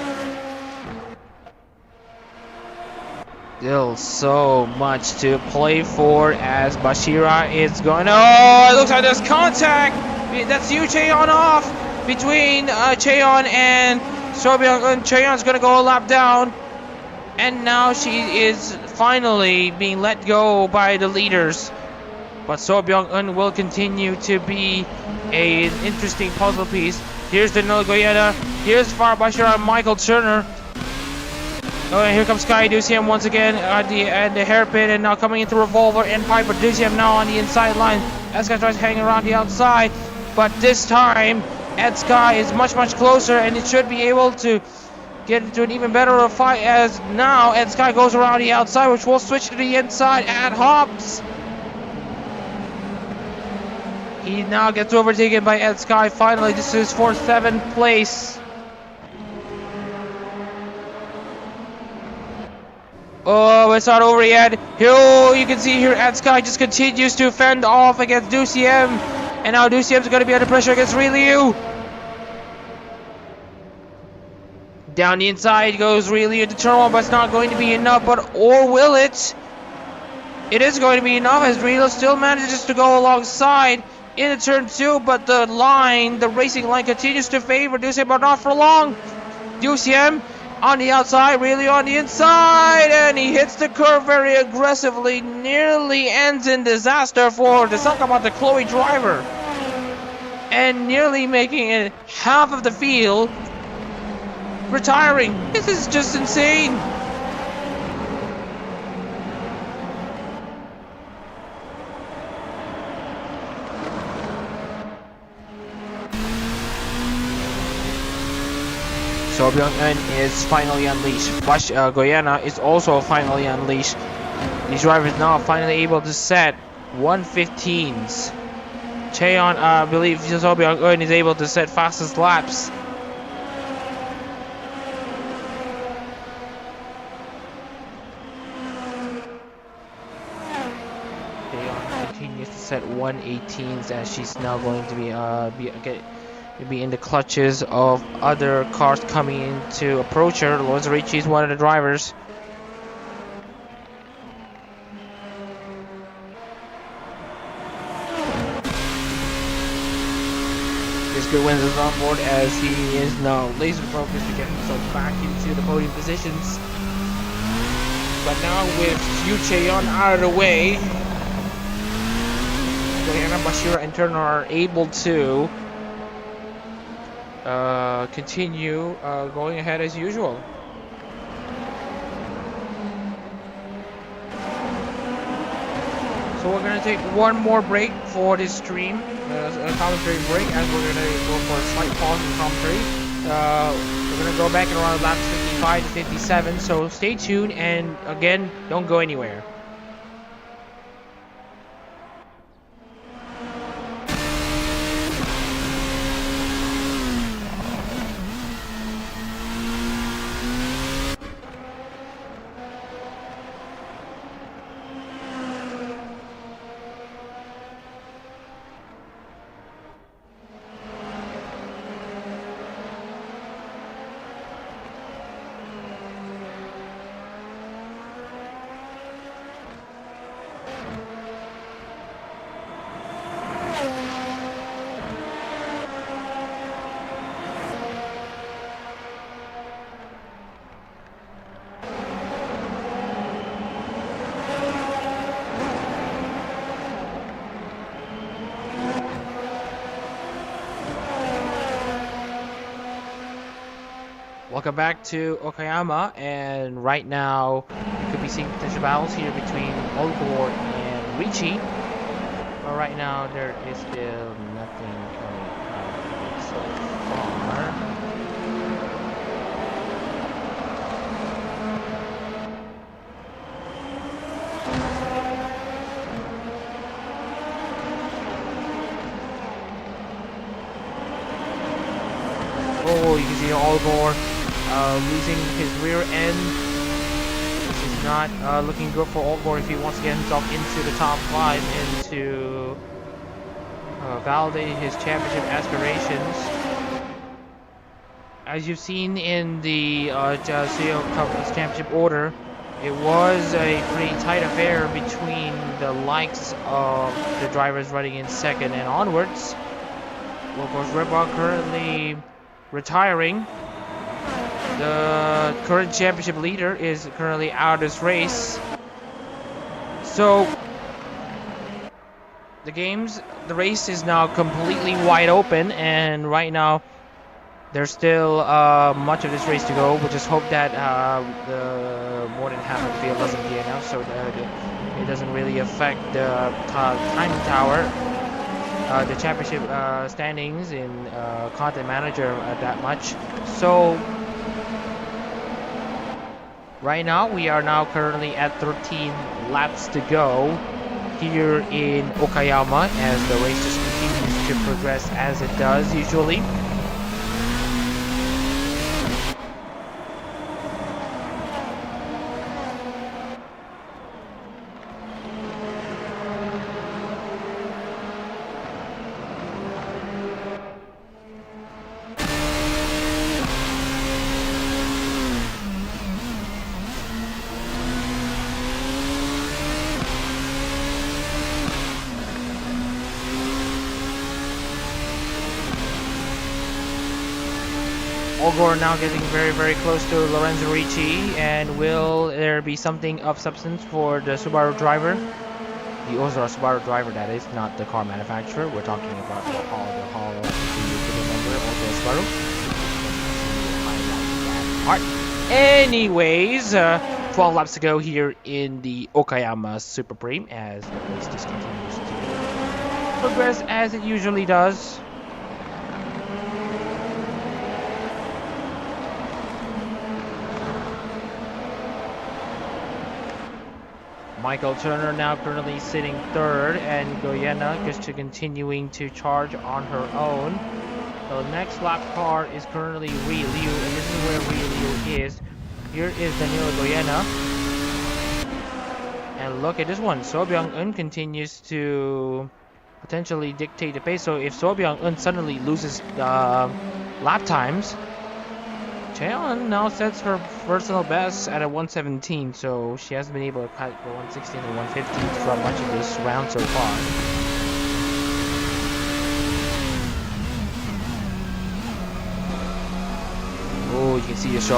Still so much to play for as Bashira is going. Oh, it looks like there's contact. That's Yu Cheon off between Cheon and So Byung-eun. Cheon's going to go a lap down. And now she is finally being let go by the leaders. But So Byung-eun will continue to be an interesting puzzle piece. Here's Danilo Goyena. Here's Far Bashira and Michael Turner. Oh, and here comes Sky Dusiem once again at the hairpin, and now coming into Revolver and Piper. Dusiem now on the inside line. Ed Sky tries to hang around the outside, but this time Ed Sky is much closer, and it should be able to get into an even better fight, as now Ed Sky goes around the outside, which will switch to the inside at Hobbs. He now gets overtaken by Ed Sky. Finally, this is for 7th place. Oh, it's not over yet. Here, you can see here, Ed Sky just continues to fend off against Dusiem. And now Dusiem's going to be under pressure against Ryu. Down the inside goes really into turn one, but it's not going to be enough. Or will it? It is going to be enough as Rilo still manages to go alongside into turn two, but the racing line continues to favor Duciem, but not for long. Duciem on the outside, really on the inside, and he hits the curve very aggressively. Nearly ends in disaster for the Sakamoto Chloe driver, and nearly making it half of the field retiring. This is just insane. So Byung-eun is finally unleashed. Goyana is also finally unleashed. These drivers now finally able to set 1:15s. Cheon, I believe So Byung-eun is able to set fastest laps. Cheon continues to set 1:18s as she's now going to be in the clutches of other cars coming in to approach her. Lorenzo Ricci is one of the drivers. This good wins is on board as he is now laser focused to get himself back into the podium positions. But now with Yu Cheon out of the way, Goyana, Bashira and Turner are able to continue going ahead as usual. So we're gonna take one more break for this stream, a commentary break, as we're gonna go for a slight pause in commentary. We're gonna go back around laps 55 to 57, so stay tuned, and again, don't go anywhere. Welcome back to Okayama, and right now you could be seeing potential battles here between Olgor and Ricci. But right now there is still nothing coming out of it so far. Oh, you can see Olgor losing his rear end. This is not looking good for Olgor if he wants to get himself into the top 5 and to validate his championship aspirations. As you've seen in the Tsuyo Cup championship order, it was a pretty tight affair between the likes of the drivers running in second and onwards. Well, of course, Red Bull currently retiring. The current championship leader is currently out of this race. So the race is now completely wide open, and right now there's still much of this race to go. We'll just hope that the more than half of the field doesn't be enough, so that it doesn't really affect the timing tower, the championship standings in Content Manager that much. So right now, we are now currently at 13 laps to go here in Okayama as the race just continues to progress as it does usually. Ogor now getting very close to Lorenzo Ricci, and will there be something of substance for the Subaru driver? The Ozora Subaru driver, that is, not the car manufacturer. We're talking about the Hall member of Subaru. Highlight that part. Anyways, 12 laps to go here in the Okayama Super Preme as the race just continues to progress as it usually does. Michael Turner now currently sitting third, and Goyena just continuing to charge on her own. The next lap car is currently Ri Liu, and this is where Ri Liu is. Here is Danilo Goyena. And look at this one. So Byung-eun continues to potentially dictate the pace. So if So Byung-eun suddenly loses lap times, Cheon now sets her personal best at a 117, so she hasn't been able to cut the 116 and 115 from much of this round so far. Oh, you can see So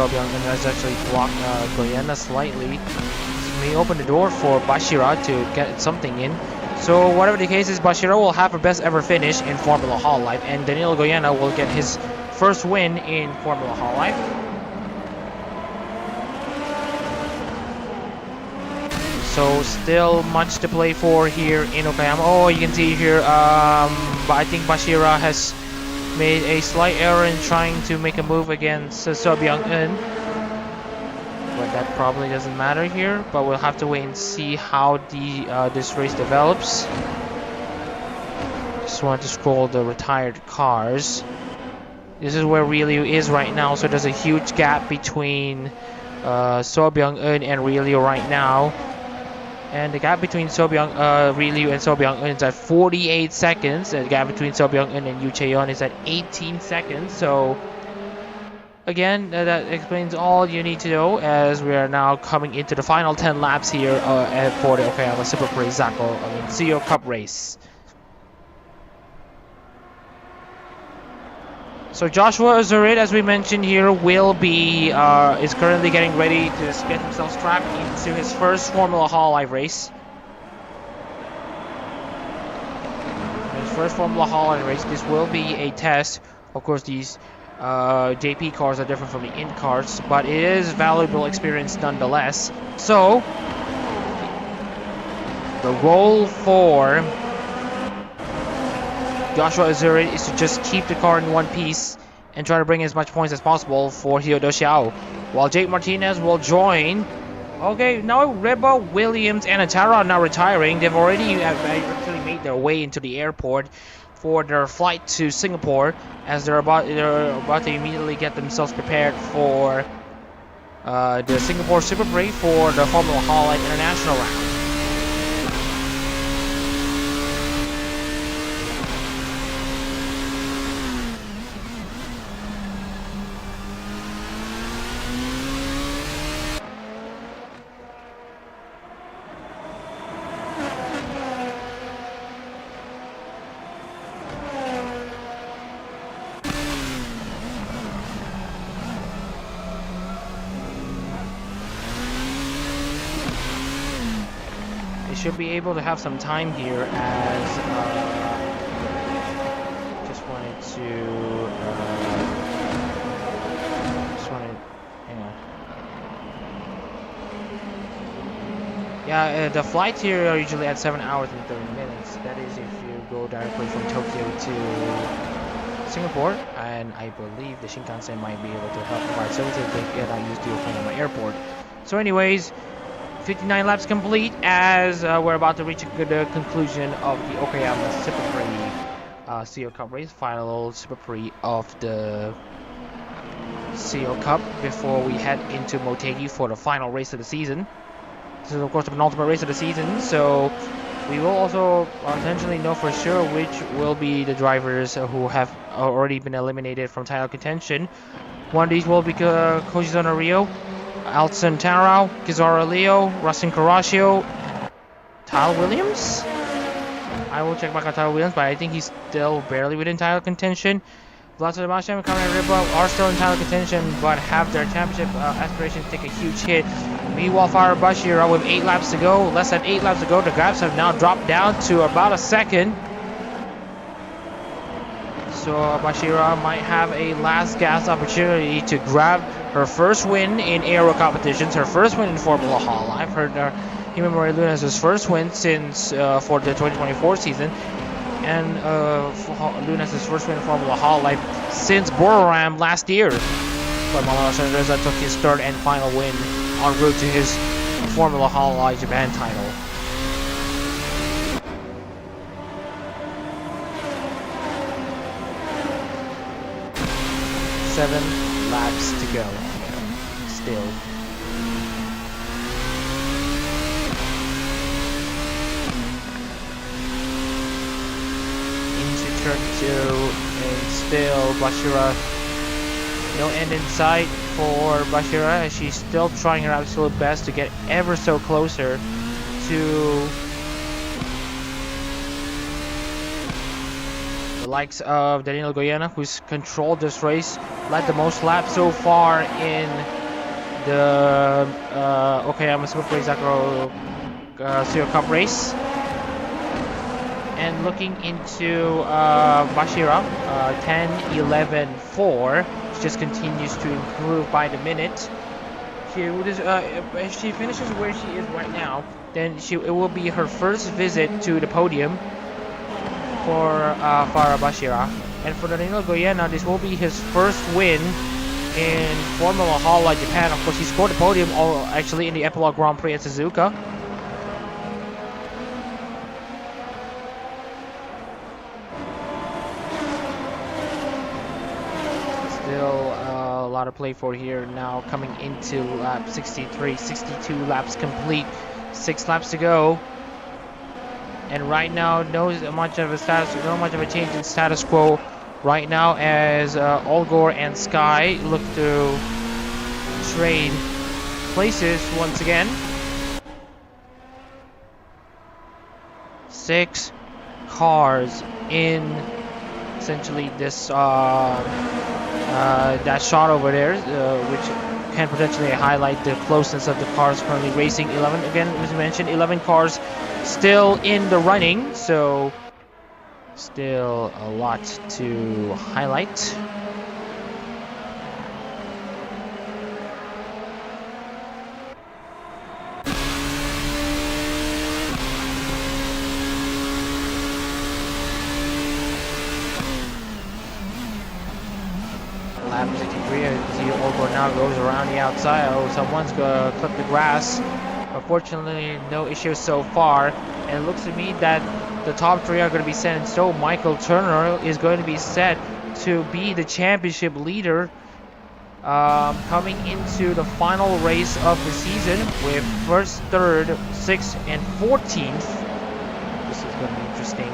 Byung-eun has actually blocked Goyena slightly. This may open the door for Bashira to get something in. So whatever the case is, Bashira will have her best ever finish in Formula Hololive, and Danilo Goyena will get his first win in Formula Hololive. So still much to play for here in Okayama. Oh, you can see here, but I think Bashira has made a slight error in trying to make a move against So Byung-eun. But that probably doesn't matter here, but we'll have to wait and see how this race develops. Just wanted to scroll the retired cars. This is where Ri Liu is right now, so there's a huge gap between So Byung-eun and Ri Liu right now. And the gap between Ri Liu and So Byung-eun is at 48 seconds. And the gap between So Byung-eun and Yu Chaeyeon is at 18 seconds. So again, that explains all you need to know, as we are now coming into the final 10 laps here for the Okayama Super Prix Tsuyo Cup race. So Joshua Azurit, as we mentioned here, will be is currently getting ready to get himself strapped into his first Formula Hololive race. His first Formula Hololive race. This will be a test. Of course, these JP cars are different from the INT cars, but it is valuable experience nonetheless. So the goal for Joshua Azurit is to just keep the car in one piece and try to bring as much points as possible for Hyodo Xiao, while Jake Martinez will join. Okay, now Reba, Williams, and Atara are now retiring. They've already actually made their way into the airport for their flight to Singapore, as they're about to immediately get themselves prepared for the Singapore Super Prix for the Formula Hololive International round. Should be able to have some time here, as just wanted yeah, the flights here are usually at 7 hours and 30 minutes. That is if you go directly from Tokyo to Singapore, and I believe the Shinkansen might be able to help provide services if they cannot use the Okayama airport. So anyways, 59 laps complete, as we're about to reach the conclusion of the Okayama Super Prix Tsuyo Cup race, final Super Prix of the Tsuyo Cup, before we head into Motegi for the final race of the season. This is of course the penultimate race of the season, so we will also potentially know for sure which will be the drivers who have already been eliminated from title contention. One of these will be Koji Rio, Alton Tarao, Kizaru Leo, Rustin Caraccio, Tyler Williams. I will check back on Tyler Williams, but I think he's still barely within title contention. Blast of the Masham and Kamen River are still in title contention, but have their championship aspirations take a huge hit. Meanwhile, Fire Bashira with 8 laps to go, less than 8 laps to go, the gaps have now dropped down to about a second. So Bashira might have a last gasp opportunity to grab her first win in aero competitions, her first win in Formula Hololive, her Himemori Luna's first win since for the 2024 season, and Luna's first win in Formula Hololive since Bororam last year. But Mamoru Sanreza took his third and final win en route to his Formula Hololive Japan title. Seven laps to go. Still. Into turn 2, and still Bashira. No end in sight for Bashira, as she's still trying her absolute best to get ever so closer to the likes of Danilo Goyena, who's controlled this race, led the most laps so far in the Okayama Super Zakuro Tsuyo Cup race. And looking into Bashira, 10-11-4, she just continues to improve by the minute. If she finishes where she is right now, then it will be her first visit to the podium for Farah Bashira. And for Danilo Goyena, this will be his first win in Formula Hololive Japan. Of course, he scored the podium actually in the Epilogue Grand Prix at Suzuka. Still a lot of play for here now, coming into lap 63, 62 laps complete, 6 laps to go. And right now, no much of a change in status quo right now, as Olgor and Sky look to trade places once again. 6 cars in essentially this that shot over there, which can potentially highlight the closeness of the cars currently racing. 11 again, as we mentioned, 11 cars still in the running, so still a lot to highlight. Lap 63, as you see Olgo now goes around the outside. Oh, someone's gonna clip the grass. Unfortunately, no issues so far, and it looks to me that the top 3 are going to be set in stone. Michael Turner is going to be set to be the championship leader coming into the final race of the season with 1st, 3rd, 6th, and 14th. This is going to be interesting.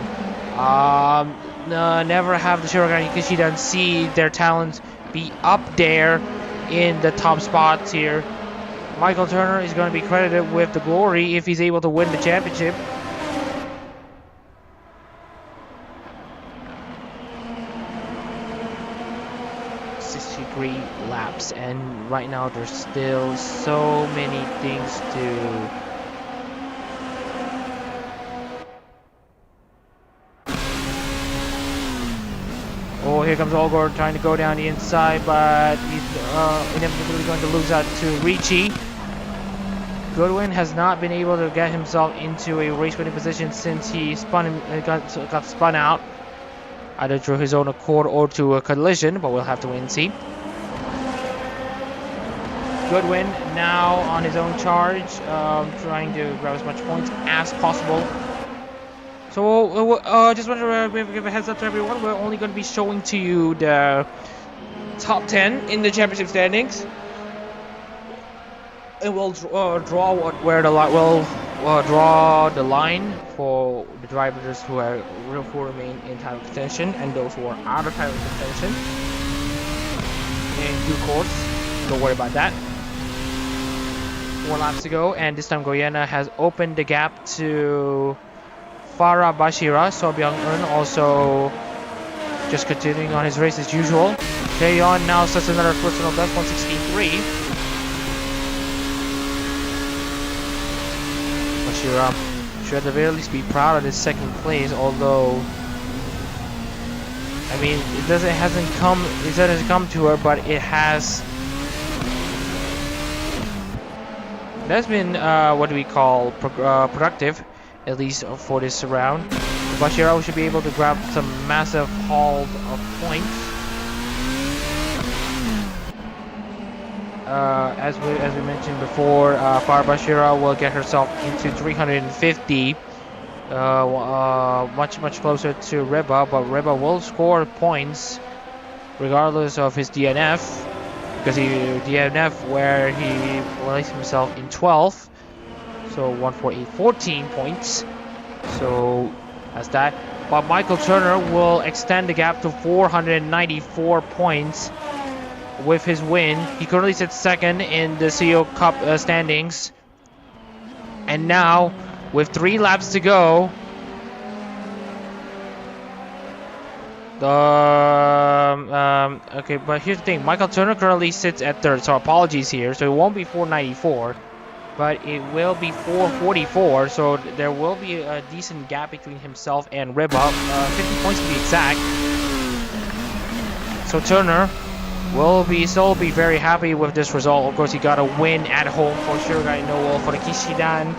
Never have the Shirogane Kishida and see their talents be up there in the top spots here. Michael Turner is going to be credited with the glory if he's able to win the championship. Laps, and right now there's still so many things to oh, here comes Olgor trying to go down the inside, but he's inevitably going to lose out to Ricci. Goodwin has not been able to get himself into a race winning position since he got spun out, either through his own accord or to a collision, but we'll have to wait and see. Goodwin now on his own charge, trying to grab as much points as possible. So just want to give a heads up to everyone, we're only going to be showing to you the top 10 in the championship standings. And we'll draw the line for the drivers who remain in title contention and those who are out of title contention in due course. Don't worry about that. 4 laps to go, and this time Goyena has opened the gap to Farah Bashira. So Byung-eun also just continuing on his race as usual. Jaeyeon now sets another personal best, 1:16.3. Bashira should at the very least be proud of his second place, although I mean it hasn't come to her, but it has. That's been what do we call productive, at least for this round. Bashira should be able to grab some massive haul of points. As we mentioned before, Fire Bashira will get herself into 350, much closer to Reba, but Reba will score points regardless of his DNF, because he DNF where he placed himself in 12th, so 148.14 points. So that's that. But Michael Turner will extend the gap to 494 points with his win. He currently sits second in the Tsuyo Cup standings, and now with 3 laps to go, okay, but here's the thing. Michael Turner currently sits at third, so apologies here. So it won't be 494, but it will be 444. So there will be a decent gap between himself and Reba, 50 points to be exact. So Turner will still be very happy with this result. Of course, he got a win at home for Sugar Noel for the Kishidan,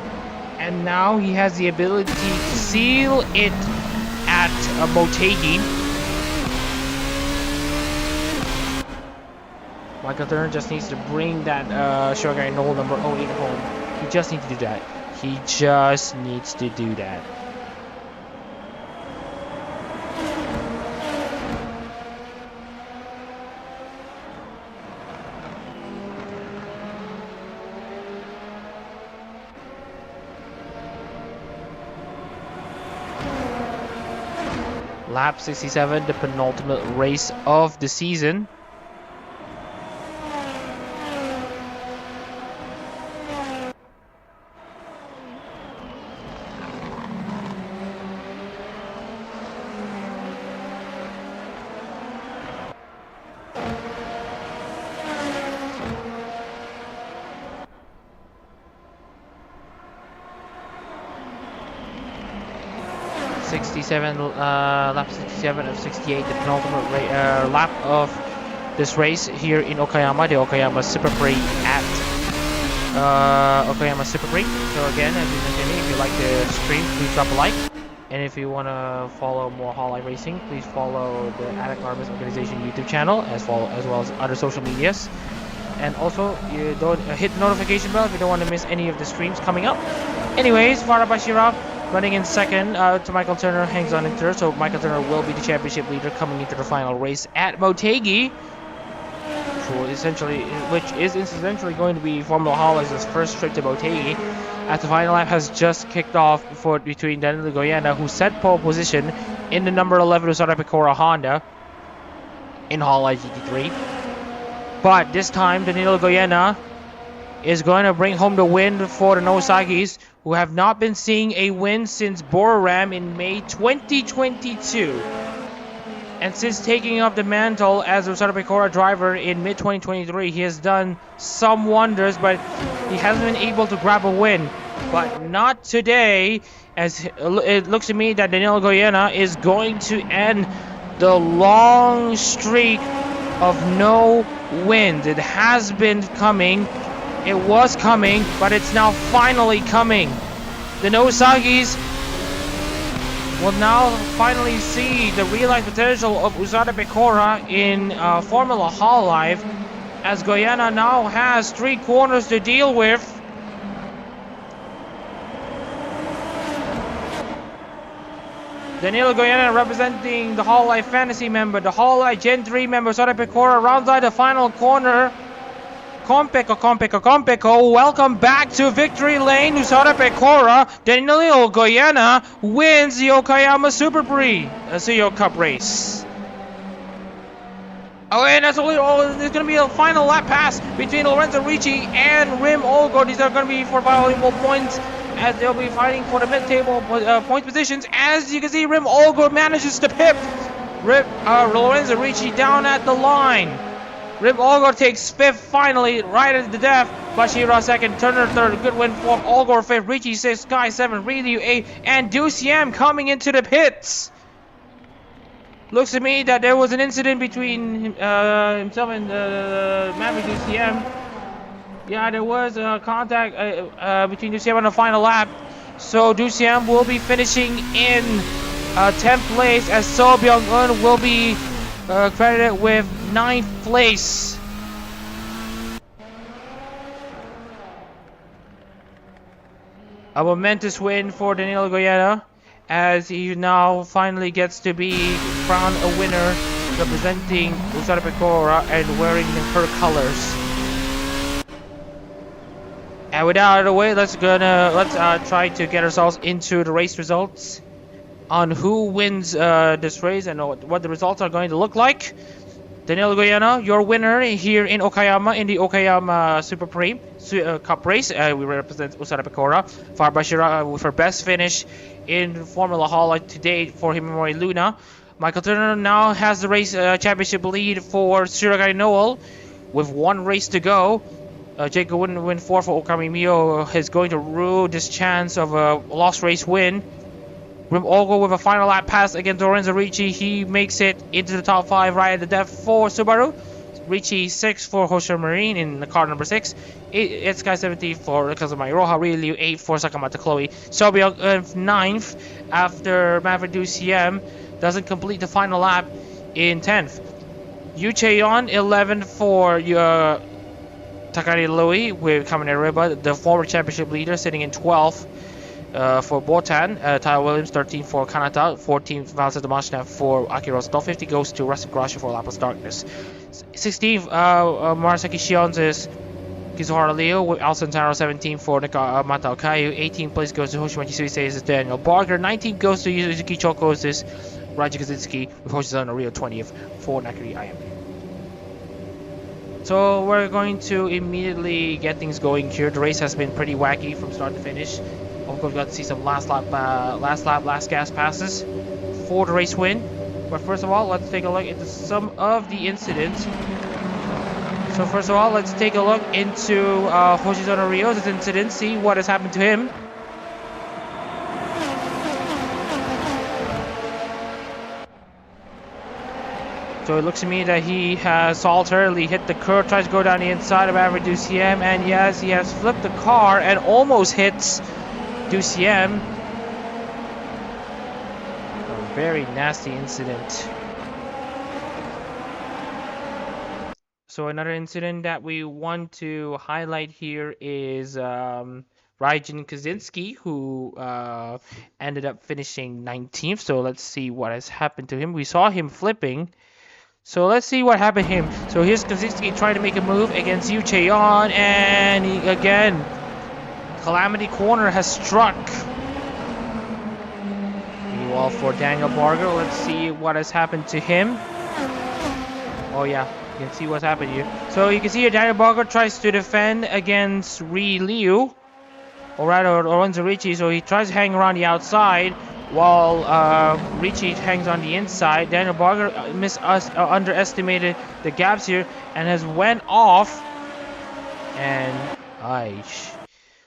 and now he has the ability to seal it at Motegi. Michael Turner just needs to bring that Shogai Noel number 08 home. He just needs to do that. He just needs to do that. Lap 67, the penultimate race of the season. Lap 67 of 68, the penultimate lap of this race here in Okayama, the Okayama Super Prix at Okayama Super Prix. So again, as you mentioned, if you like the stream, please drop a like, and if you want to follow more Hololive racing, please follow the Adak-RMS organization YouTube channel as well as other social medias. And also, you don't hit the notification bell if you don't want to miss any of the streams coming up. Anyways, Farabashira running in second to Michael Turner, hangs on in third, so Michael Turner will be the championship leader coming into the final race at Motegi, which is essentially going to be Formula Hololive's first trip to Motegi, as the final lap has just kicked off between Danilo Goyena, who set pole position in the number 11 Usada Pecora Honda in Hololive GT3. But this time, Danilo Goyena is going to bring home the win for the Nosagis, who have not been seeing a win since Bororam in May 2022. And since taking up the mantle as a Usada Pecora driver in mid-2023, he has done some wonders, but he hasn't been able to grab a win. But not today, as it looks to me that Danilo Goyena is going to end the long streak of no wins. It has been coming. It was coming, but it's now finally coming. The Nosagis will now finally see the realized potential of Usada Pecora in Formula Hololive, as Goyena now has 3 corners to deal with. Danilo Goyena representing the Hololive Fantasy member, the Hololive Gen 3 member, Usada Pecora rounds out the final corner. Compeko, welcome back to Victory Lane. Usada Pecora, Danilo Goyena wins the Okayama Super Prix, Tsuyo Cup race. Oh, and that's only there's going to be a final lap pass between Lorenzo Ricci and Rim Olgo. These are going to be for valuable points, as they'll be fighting for the mid-table point positions. As you can see, Rim Olgo manages to pip Lorenzo Ricci down at the line. Rip Olgor takes 5th finally, right at the death. Bashira 2nd, Turner 3rd, good win for Olgor 5th, Ricci 6th, Sky 7th, Ryu 8th, and Duciem coming into the pits. Looks to me that there was an incident between himself and Maverick Duciem. Yeah, there was a contact between Duciem on the final lap. So Duciem will be finishing in 10th place, as So Byung-eun will be credited with 9th place. A momentous win for Danilo Goyena, as he now finally gets to be crowned a winner representing Usada Pecora and wearing her colors. And with that out of the way, let's try to get ourselves into the race results on who wins this race and what the results are going to look like. Danilo Goyena, your winner here in Okayama in the Okayama Super Prix Cup race. We represent Usada Pecora. Far Bashira with her best finish in Formula Hololive to date for Himemori Luna. Michael Turner now has the race championship lead for Shiragai Noel with 1 race to go. Jacob wouldn't win 4 for Okami Mio is going to rue this chance of a lost race win. Rim Olgo with a final lap pass against Lorenzo Ricci. He makes it into the top 5 right at the death for Subaru. Ricci 6 for Hosho Marine in the car number 6. It's Sky 70 for Kazuma Iroha. Ryu 8 for Sakamata Chloe. Sobyong 9th after Maverick Duciem doesn't complete the final lap in 10th. Yu Cheon 11th for Takari Louis with Kamine Riba, the former championship leader, sitting in 12th. For Botan, Tyler Williams 13th for Kanata, 14th Valsa Damashna for Akira Stoll, 50 goes to Rusty Grasha for Lapis Darkness. 16th Marasaki Shion's is Kizuhara Leo with Alcantara, 17th for Mata Okayu, 18th place goes to Hoshimachi Suisei's is Daniel Barger, 19th goes to Yuzuki Choko's is Raji Kazinski with Hoshizano Rio, 20th for Nakari IM. So we're going to immediately get things going here. The race has been pretty wacky from start to finish. We've got to see some last gas passes for the race win. But first of all, let's take a look into some of the incidents. So first of all, let's take a look into Hoshizono Ryo's incident, see what has happened to him. So it looks to me that he has solitarily hit the curb, tries to go down the inside of Maverick Duciem, and yes, he has flipped the car and almost hits Duciem. A very nasty incident. So another incident that we want to highlight here is Raijin Kaczynski, who ended up finishing 19th. So let's see what has happened to him. We saw him flipping. So let's see what happened to him. So here's Kaczynski trying to make a move against Yu Cheon, and he, again, Calamity Corner has struck. Meanwhile, for Daniel Barger, let's see what has happened to him. Oh yeah, you can see what's happened here. So you can see here Daniel Barger tries to defend against Liu, or rather Lorenzo Ricci. So he tries to hang around the outside, while Ricci hangs on the inside. Daniel Barger underestimated the gaps here and has went off. And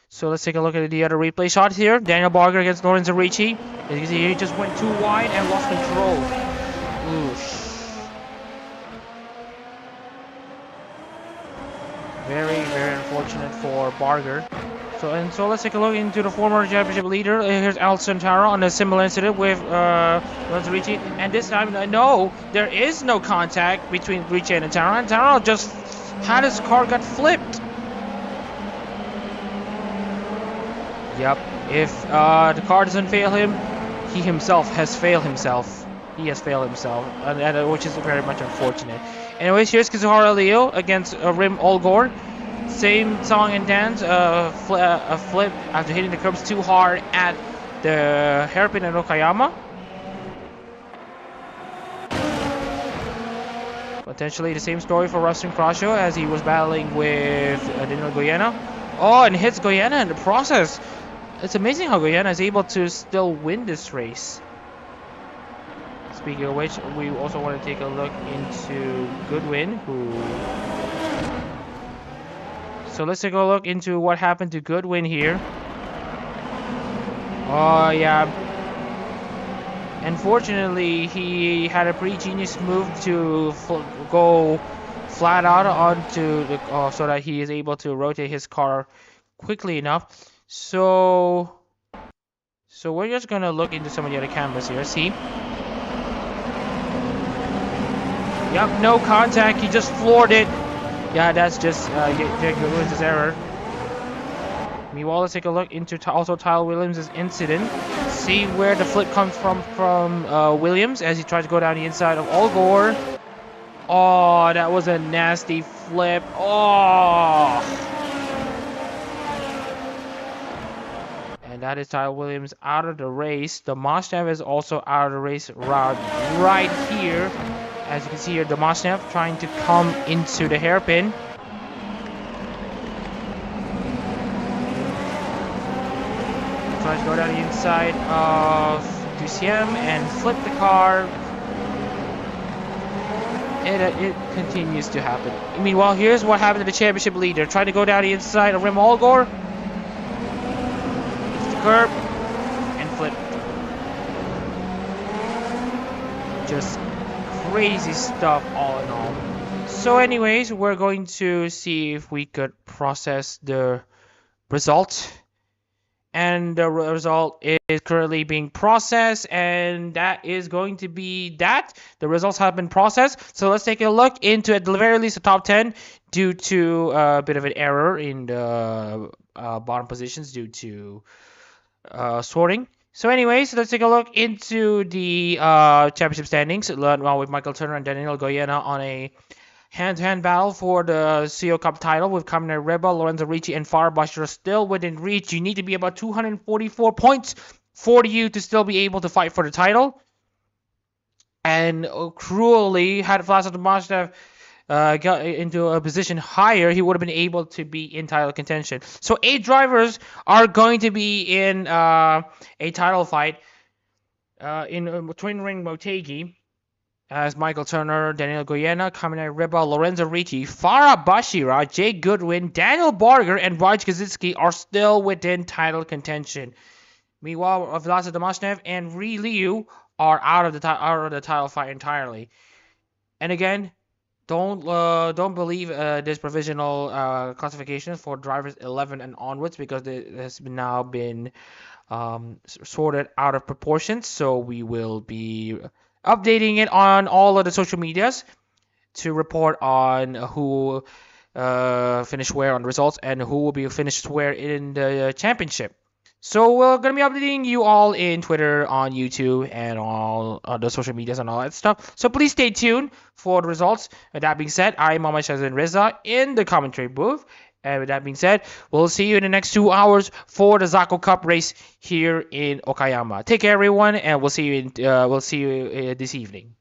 so let's take a look at the other replay shots here. Daniel Barger against Lorenzo Ricci. As you can see, he just went too wide and lost control. Oosh. Very, very unfortunate for Barger. So let's take a look into the former championship leader. Here's Al Santara on a similar incident with Lorenzo Ricci. And this time, no, there is no contact between Ricci and Antara. Antara just had his car got flipped. Yep, if the car doesn't fail him, he himself has failed himself. He has failed himself, and which is very much unfortunate. Anyways, here's Kazuhara Leo against Rim Olgor. Same song and dance, a flip after hitting the curbs too hard at the hairpin at Okayama. Potentially the same story for Rustin Croshaw as he was battling with Danilo Goyena. Oh, and hits Goyena in the process. It's amazing how Goyena is able to still win this race. speaking of which, we also want to take a look into Goodwin, So let's take a look into what happened to Goodwin here. Oh yeah. Unfortunately, he had a pretty genius move to go flat out onto the so that he is able to rotate his car quickly enough. So we're just gonna look into some of the other cameras here. See? Yep, no contact. He just floored it. Yeah, that's just Goodwin's error. Meanwhile, let's take a look into also Tyler Williams' incident. See where the flip comes from Williams as he tries to go down the inside of Allgore. Oh, that was a nasty flip. Oh. And that is Tyler Williams out of the race. The Mashnev is also out of the race route right here. As you can see here, the Mashnev trying to come into the hairpin. Tries to go down the inside of Duciem and flip the car. It continues to happen. Meanwhile, here's what happened to the championship leader. Trying to go down the inside of Rem Allgore. It's the curb and flip. Just crazy stuff all in all. So anyways, we're going to see if we could process the result. And the result is currently being processed, and that is going to be that. The results have been processed. So let's take a look into, at the very least, the top 10 due to a bit of an error in the bottom positions due to sorting. So anyways, let's take a look into the championship standings. Well, with Michael Turner and Daniel Goyena on a hand-to-hand battle for the Tsuyo Cup title with Kamen Rider, Lorenzo Ricci, and Farabashi are still within reach. You need to be about 244 points for you to still be able to fight for the title. And cruelly, had Vlasa Tomashev got into a position higher, he would have been able to be in title contention. So 8 drivers are going to be in a title fight in Twin Ring Motegi. As Michael Turner, Daniel Goyena, Kamen Rider, Lorenzo Ricci, Farah Bashira, Jay Goodwin, Daniel Barger, and Raj Kaczynski are still within title contention. Meanwhile, Vlasa Domashnev and Ri Liu are out of the title fight entirely. And again, don't believe this provisional classification for drivers 11 and onwards, because it has now been sorted out of proportion. So we will be updating it on all of the social medias to report on who finished where on the results and who will be finished where in the championship. So we're going to be updating you all in Twitter, on YouTube, and all the social medias and all that stuff. So please stay tuned for the results. With that being said, I am Mohammed Shazin Reza in the commentary booth. And with that being said, we'll see you in the next 2 hours for the Zako Cup race here in Okayama. Take care, everyone, and we'll see you this evening.